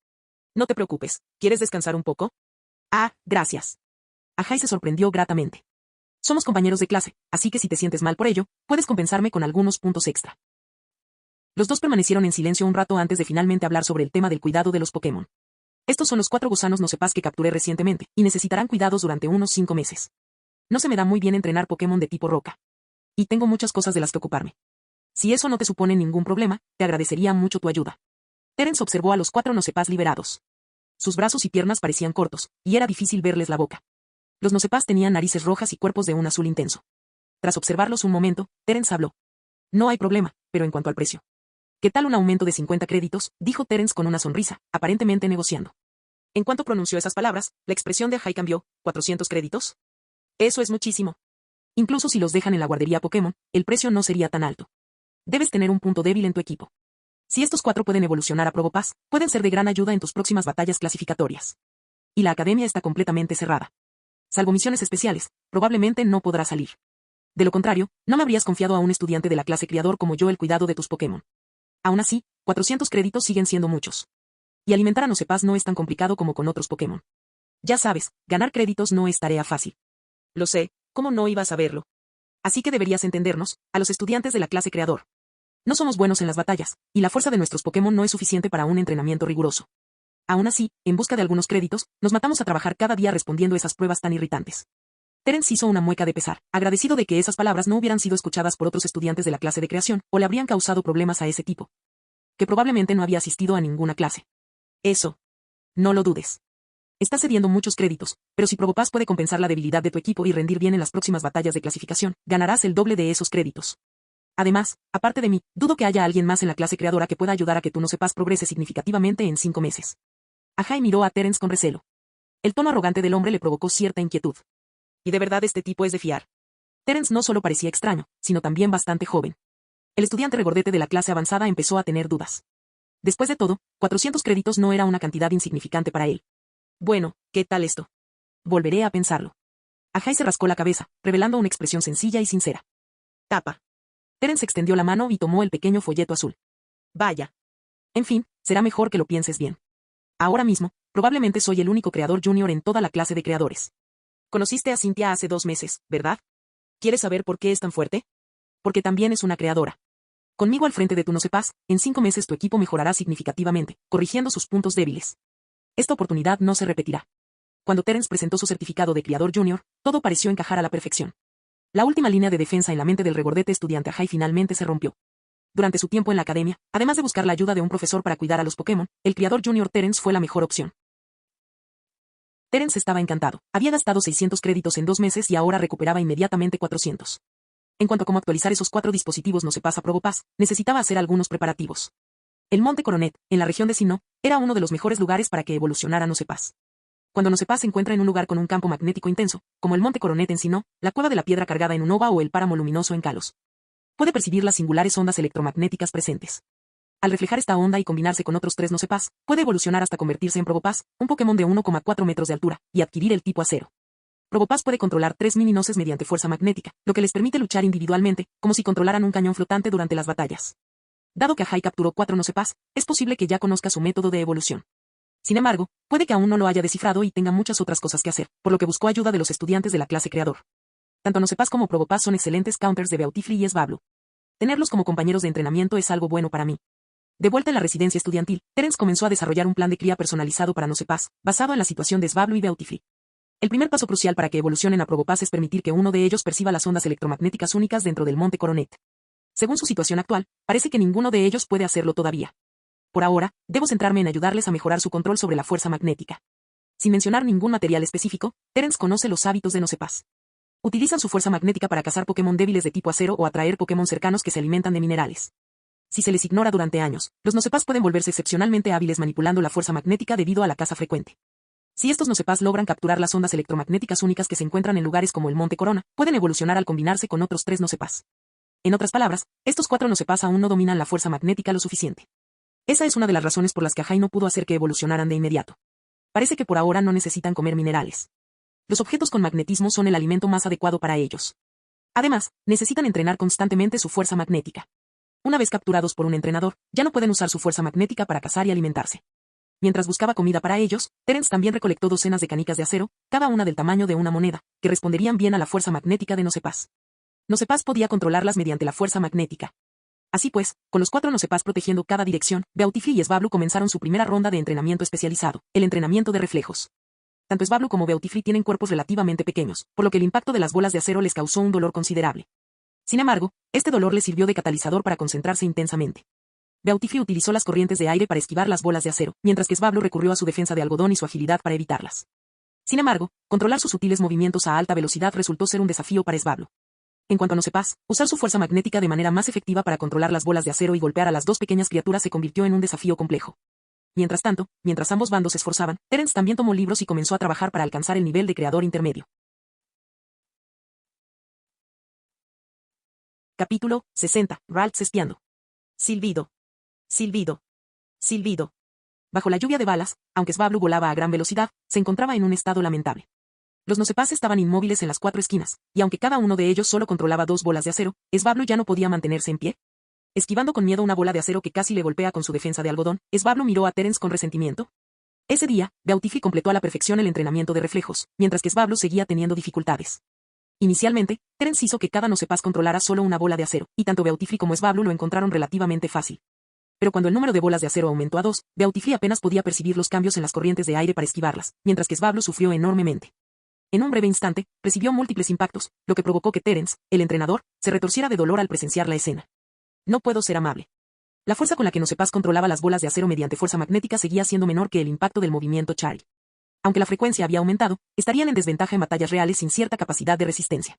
No te preocupes, ¿quieres descansar un poco? Ah, gracias. Ajay se sorprendió gratamente. Somos compañeros de clase, así que si te sientes mal por ello, puedes compensarme con algunos puntos extra. Los dos permanecieron en silencio un rato antes de finalmente hablar sobre el tema del cuidado de los Pokémon. Estos son los 4 gusanos Nosepas que capturé recientemente, y necesitarán cuidados durante unos 5 meses. No se me da muy bien entrenar Pokémon de tipo roca. Y tengo muchas cosas de las que ocuparme. Si eso no te supone ningún problema, te agradecería mucho tu ayuda. Terence observó a los 4 Nosepas liberados. Sus brazos y piernas parecían cortos, y era difícil verles la boca. Los Nosepas tenían narices rojas y cuerpos de un azul intenso. Tras observarlos un momento, Terence habló. No hay problema, pero en cuanto al precio. ¿Qué tal un aumento de 50 créditos?, dijo Terence con una sonrisa, aparentemente negociando. En cuanto pronunció esas palabras, la expresión de Ajay cambió. ¿400 créditos? Eso es muchísimo. Incluso si los dejan en la guardería Pokémon, el precio no sería tan alto. Debes tener un punto débil en tu equipo. Si estos 4 pueden evolucionar a Probopass, pueden ser de gran ayuda en tus próximas batallas clasificatorias. Y la academia está completamente cerrada. Salvo misiones especiales, probablemente no podrás salir. De lo contrario, no me habrías confiado a un estudiante de la clase criador como yo el cuidado de tus Pokémon. Aún así, 400 créditos siguen siendo muchos. Y alimentar a Nosepas no es tan complicado como con otros Pokémon. Ya sabes, ganar créditos no es tarea fácil. Lo sé, ¿cómo no ibas a verlo? Así que deberías entendernos, a los estudiantes de la clase creador. No somos buenos en las batallas, y la fuerza de nuestros Pokémon no es suficiente para un entrenamiento riguroso. Aún así, en busca de algunos créditos, nos matamos a trabajar cada día respondiendo esas pruebas tan irritantes. Terence hizo una mueca de pesar, agradecido de que esas palabras no hubieran sido escuchadas por otros estudiantes de la clase de creación, o le habrían causado problemas a ese tipo. Que probablemente no había asistido a ninguna clase. Eso. No lo dudes. Estás cediendo muchos créditos, pero si Probopass puede compensar la debilidad de tu equipo y rendir bien en las próximas batallas de clasificación, ganarás el doble de esos créditos. Además, aparte de mí, dudo que haya alguien más en la clase creadora que pueda ayudar a que tu Nosepas progrese significativamente en 5 meses. Ajay miró a Terence con recelo. El tono arrogante del hombre le provocó cierta inquietud. ¿Y de verdad este tipo es de fiar? Terence no solo parecía extraño, sino también bastante joven. El estudiante regordete de la clase avanzada empezó a tener dudas. Después de todo, 400 créditos no era una cantidad insignificante para él. Bueno, ¿qué tal esto? Volveré a pensarlo. Ajay se rascó la cabeza, revelando una expresión sencilla y sincera. Tapa. Terence extendió la mano y tomó el pequeño folleto azul. Vaya. En fin, será mejor que lo pienses bien. Ahora mismo, probablemente soy el único creador junior en toda la clase de creadores. Conociste a Cynthia hace 2 meses, ¿verdad? ¿Quieres saber por qué es tan fuerte? Porque también es una creadora. Conmigo al frente de tu no sepas, en 5 meses tu equipo mejorará significativamente, corrigiendo sus puntos débiles. Esta oportunidad no se repetirá. Cuando Terence presentó su certificado de criador junior, todo pareció encajar a la perfección. La última línea de defensa en la mente del regordete estudiante Ajay finalmente se rompió. Durante su tiempo en la academia, además de buscar la ayuda de un profesor para cuidar a los Pokémon, el criador junior Terence fue la mejor opción. Terence estaba encantado. Había gastado 600 créditos en 2 meses y ahora recuperaba inmediatamente 400. En cuanto a cómo actualizar esos 4 dispositivos no se pasa Probopass, necesitaba hacer algunos preparativos. El Monte Coronet, en la región de Sinnoh, era uno de los mejores lugares para que evolucionara no se pasa. Cuando no se pasa se encuentra en un lugar con un campo magnético intenso, como el Monte Coronet en Sinnoh, la cueva de la piedra cargada en Unova o el páramo luminoso en Kalos. Puede percibir las singulares ondas electromagnéticas presentes. Al reflejar esta onda y combinarse con otros 3 no se pasa, puede evolucionar hasta convertirse en Probopass, un Pokémon de 1,4 metros de altura, y adquirir el tipo acero. Probopass puede controlar 3 mini-Noses mediante fuerza magnética, lo que les permite luchar individualmente, como si controlaran un cañón flotante durante las batallas. Dado que Ajay capturó 4 no se pasa, es posible que ya conozca su método de evolución. Sin embargo, puede que aún no lo haya descifrado y tenga muchas otras cosas que hacer, por lo que buscó ayuda de los estudiantes de la clase creador. Tanto no se pasa como Probopass son excelentes counters de Beautifly y Swablu. Tenerlos como compañeros de entrenamiento es algo bueno para mí. De vuelta en la residencia estudiantil, Terence comenzó a desarrollar un plan de cría personalizado para no se pasa, basado en la situación de Swablu y Beautifly. El primer paso crucial para que evolucionen a Probopass es permitir que uno de ellos perciba las ondas electromagnéticas únicas dentro del Monte Coronet. Según su situación actual, parece que ninguno de ellos puede hacerlo todavía. Por ahora, debo centrarme en ayudarles a mejorar su control sobre la fuerza magnética. Sin mencionar ningún material específico, Terence conoce los hábitos de no se pasa. Utilizan su fuerza magnética para cazar Pokémon débiles de tipo acero o atraer Pokémon cercanos que se alimentan de minerales. Si se les ignora durante años, los no se pasa pueden volverse excepcionalmente hábiles manipulando la fuerza magnética debido a la caza frecuente. Si estos no se pasa logran capturar las ondas electromagnéticas únicas que se encuentran en lugares como el Monte Corona, pueden evolucionar al combinarse con otros 3 no se pasa. En otras palabras, estos 4 no se pasa aún no dominan la fuerza magnética lo suficiente. Esa es una de las razones por las que Ajay no pudo hacer que evolucionaran de inmediato. Parece que por ahora no necesitan comer minerales. Los objetos con magnetismo son el alimento más adecuado para ellos. Además, necesitan entrenar constantemente su fuerza magnética. Una vez capturados por un entrenador, ya no pueden usar su fuerza magnética para cazar y alimentarse. Mientras buscaba comida para ellos, Terence también recolectó docenas de canicas de acero, cada una del tamaño de una moneda, que responderían bien a la fuerza magnética de no se pasa. No se pasa podía controlarlas mediante la fuerza magnética. Así pues, con los 4 no se pasa protegiendo cada dirección, Beautifly y Swablu comenzaron su primera ronda de entrenamiento especializado, el entrenamiento de reflejos. Tanto Swablu como Beautifly tienen cuerpos relativamente pequeños, por lo que el impacto de las bolas de acero les causó un dolor considerable. Sin embargo, este dolor les sirvió de catalizador para concentrarse intensamente. Beautifly utilizó las corrientes de aire para esquivar las bolas de acero, mientras que Swablu recurrió a su defensa de algodón y su agilidad para evitarlas. Sin embargo, controlar sus sutiles movimientos a alta velocidad resultó ser un desafío para Swablu. En cuanto a no se pasa, usar su fuerza magnética de manera más efectiva para controlar las bolas de acero y golpear a las 2 pequeñas criaturas se convirtió en un desafío complejo. Mientras tanto, mientras ambos bandos se esforzaban, Terence también tomó libros y comenzó a trabajar para alcanzar el nivel de creador intermedio. Capítulo 60. Ralts espiando. Silbido. Silbido. Silbido. Bajo la lluvia de balas, aunque Swablu volaba a gran velocidad, se encontraba en un estado lamentable. Los no se pasa estaban inmóviles en las 4 esquinas, y aunque cada uno de ellos solo controlaba 2 bolas de acero, Swablu ya no podía mantenerse en pie. Esquivando con miedo una bola de acero que casi le golpea con su defensa de algodón, Swablu miró a Terence con resentimiento. Ese día, Beautifly completó a la perfección el entrenamiento de reflejos, mientras que Swablu seguía teniendo dificultades. Inicialmente, Terence hizo que cada no se pasa controlara solo una bola de acero, y tanto Beautifly como Swablu lo encontraron relativamente fácil. Pero cuando el número de bolas de acero aumentó a 2, Beautifly apenas podía percibir los cambios en las corrientes de aire para esquivarlas, mientras que Swablu sufrió enormemente. En un breve instante, recibió múltiples impactos, lo que provocó que Terence, el entrenador, se retorciera de dolor al presenciar la escena. No puedo ser amable. La fuerza con la que no se pasa controlaba las bolas de acero mediante fuerza magnética seguía siendo menor que el impacto del movimiento Charlie. Aunque la frecuencia había aumentado, estarían en desventaja en batallas reales sin cierta capacidad de resistencia.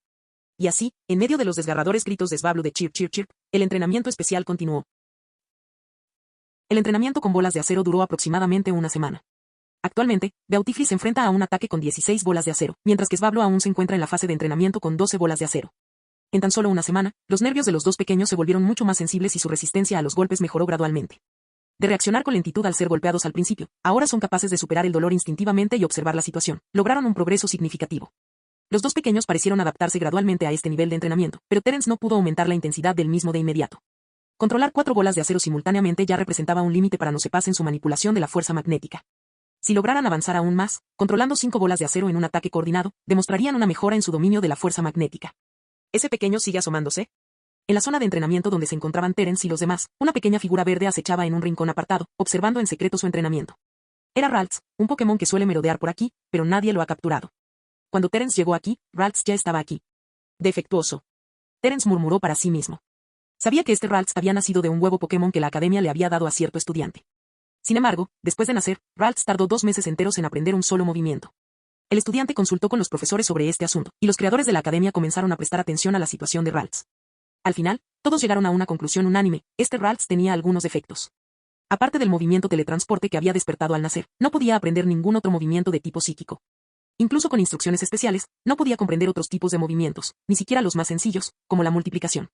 Y así, en medio de los desgarradores gritos de Swablu de chirp chirp chirp, el entrenamiento especial continuó. El entrenamiento con bolas de acero duró aproximadamente una semana. Actualmente, Beautifly se enfrenta a un ataque con 16 bolas de acero, mientras que Swablu aún se encuentra en la fase de entrenamiento con 12 bolas de acero. En tan solo una semana, los nervios de los 2 pequeños se volvieron mucho más sensibles y su resistencia a los golpes mejoró gradualmente. De reaccionar con lentitud al ser golpeados al principio, ahora son capaces de superar el dolor instintivamente y observar la situación. Lograron un progreso significativo. Los 2 pequeños parecieron adaptarse gradualmente a este nivel de entrenamiento, pero Terence no pudo aumentar la intensidad del mismo de inmediato. Controlar 4 bolas de acero simultáneamente ya representaba un límite para no se pase en su manipulación de la fuerza magnética. Si lograran avanzar aún más, controlando 5 bolas de acero en un ataque coordinado, demostrarían una mejora en su dominio de la fuerza magnética. ¿Ese pequeño sigue asomándose? En la zona de entrenamiento donde se encontraban Terence y los demás, una pequeña figura verde acechaba en un rincón apartado, observando en secreto su entrenamiento. Era Ralts, un Pokémon que suele merodear por aquí, pero nadie lo ha capturado. Cuando Terence llegó aquí, Ralts ya estaba aquí. Defectuoso. Terence murmuró para sí mismo. Sabía que este Ralts había nacido de un huevo Pokémon que la academia le había dado a cierto estudiante. Sin embargo, después de nacer, Ralts tardó 2 meses enteros en aprender un solo movimiento. El estudiante consultó con los profesores sobre este asunto, y los creadores de la academia comenzaron a prestar atención a la situación de Ralts. Al final, todos llegaron a una conclusión unánime: este Ralts tenía algunos defectos. Aparte del movimiento teletransporte que había despertado al nacer, no podía aprender ningún otro movimiento de tipo psíquico. Incluso con instrucciones especiales, no podía comprender otros tipos de movimientos, ni siquiera los más sencillos, como la multiplicación.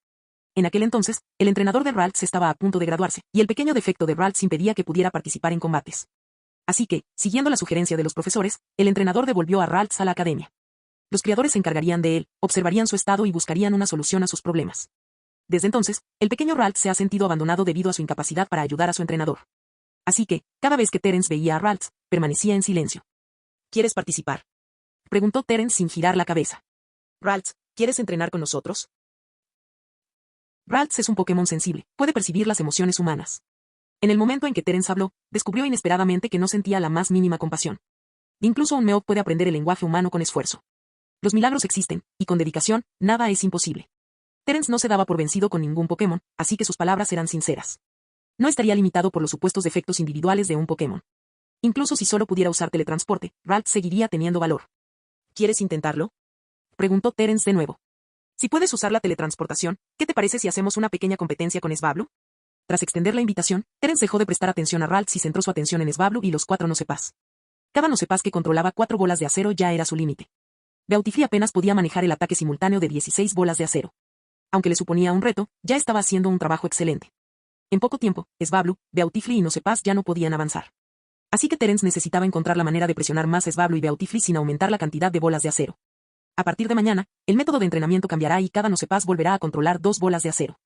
En aquel entonces, el entrenador de Ralts estaba a punto de graduarse, y el pequeño defecto de Ralts impedía que pudiera participar en combates. Así que, siguiendo la sugerencia de los profesores, el entrenador devolvió a Ralts a la academia. Los criadores se encargarían de él, observarían su estado y buscarían una solución a sus problemas. Desde entonces, el pequeño Ralts se ha sentido abandonado debido a su incapacidad para ayudar a su entrenador. Así que, cada vez que Terence veía a Ralts, permanecía en silencio. ¿Quieres participar?, preguntó Terence sin girar la cabeza. Ralts, ¿quieres entrenar con nosotros? Ralts es un Pokémon sensible, puede percibir las emociones humanas. En el momento en que Terence habló, descubrió inesperadamente que no sentía la más mínima compasión. Incluso un Meowth puede aprender el lenguaje humano con esfuerzo. Los milagros existen, y con dedicación, nada es imposible. Terence no se daba por vencido con ningún Pokémon, así que sus palabras eran sinceras. No estaría limitado por los supuestos defectos individuales de un Pokémon. Incluso si solo pudiera usar teletransporte, Ralts seguiría teniendo valor. ¿Quieres intentarlo?, preguntó Terence de nuevo. Si puedes usar la teletransportación, ¿qué te parece si hacemos una pequeña competencia con Svablu? Tras extender la invitación, Terence dejó de prestar atención a Ralts y centró su atención en Svablu y los 4 Nosepas. Cada Nosepas que controlaba 4 bolas de acero ya era su límite. Beautifly apenas podía manejar el ataque simultáneo de 16 bolas de acero. Aunque le suponía un reto, ya estaba haciendo un trabajo excelente. En poco tiempo, Svablu, Beautifly y Nosepas ya no podían avanzar. Así que Terence necesitaba encontrar la manera de presionar más a Svablu y Beautifly sin aumentar la cantidad de bolas de acero. A partir de mañana, el método de entrenamiento cambiará y cada Nosepas volverá a controlar 2 bolas de acero.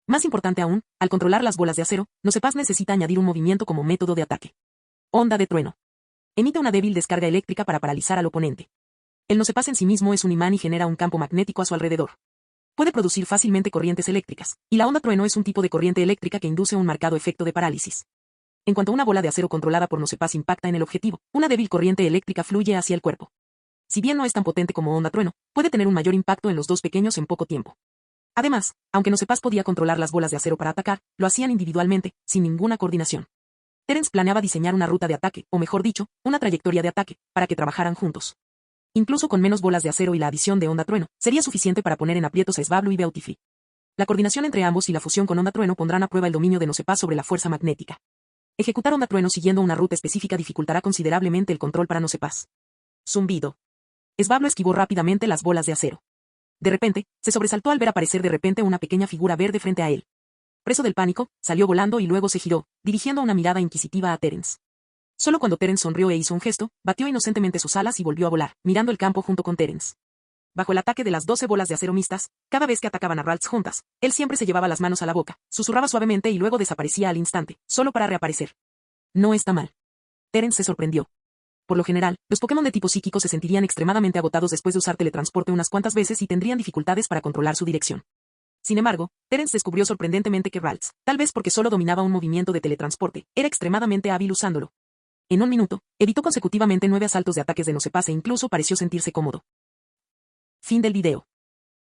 Más importante aún, al controlar las bolas de acero, Nosepas necesita añadir un movimiento como método de ataque. Onda de trueno. Emite una débil descarga eléctrica para paralizar al oponente. El Nosepas en sí mismo es un imán y genera un campo magnético a su alrededor. Puede producir fácilmente corrientes eléctricas, y la onda trueno es un tipo de corriente eléctrica que induce un marcado efecto de parálisis. En cuanto una bola de acero controlada por Nosepas impacta en el objetivo, una débil corriente eléctrica fluye hacia el cuerpo. Si bien no es tan potente como onda trueno, puede tener un mayor impacto en los dos pequeños en poco tiempo. Además, aunque Nosepas podía controlar las bolas de acero para atacar, lo hacían individualmente, sin ninguna coordinación. Terence planeaba diseñar una ruta de ataque, o mejor dicho, una trayectoria de ataque, para que trabajaran juntos. Incluso con menos bolas de acero y la adición de onda trueno, sería suficiente para poner en aprietos a Svablu y Beautifly. La coordinación entre ambos y la fusión con onda trueno pondrán a prueba el dominio de Nosepas sobre la fuerza magnética. Ejecutar onda trueno siguiendo una ruta específica dificultará considerablemente el control para Nosepas. Zumbido. Svablu esquivó rápidamente las bolas de acero. De repente, se sobresaltó al ver aparecer de repente una pequeña figura verde frente a él. Preso del pánico, salió volando y luego se giró, dirigiendo una mirada inquisitiva a Terence. Solo cuando Terence sonrió e hizo un gesto, batió inocentemente sus alas y volvió a volar, mirando el campo junto con Terence. Bajo el ataque de las 12 bolas de acero mixtas, cada vez que atacaban a Ralts juntas, él siempre se llevaba las manos a la boca, susurraba suavemente y luego desaparecía al instante, solo para reaparecer. No está mal. Terence se sorprendió. Por lo general, los Pokémon de tipo psíquico se sentirían extremadamente agotados después de usar teletransporte unas cuantas veces y tendrían dificultades para controlar su dirección. Sin embargo, Terence descubrió sorprendentemente que Ralts, tal vez porque solo dominaba un movimiento de teletransporte, era extremadamente hábil usándolo. En un minuto, evitó consecutivamente 9 asaltos de ataques de Nosepas e incluso pareció sentirse cómodo. Fin del video.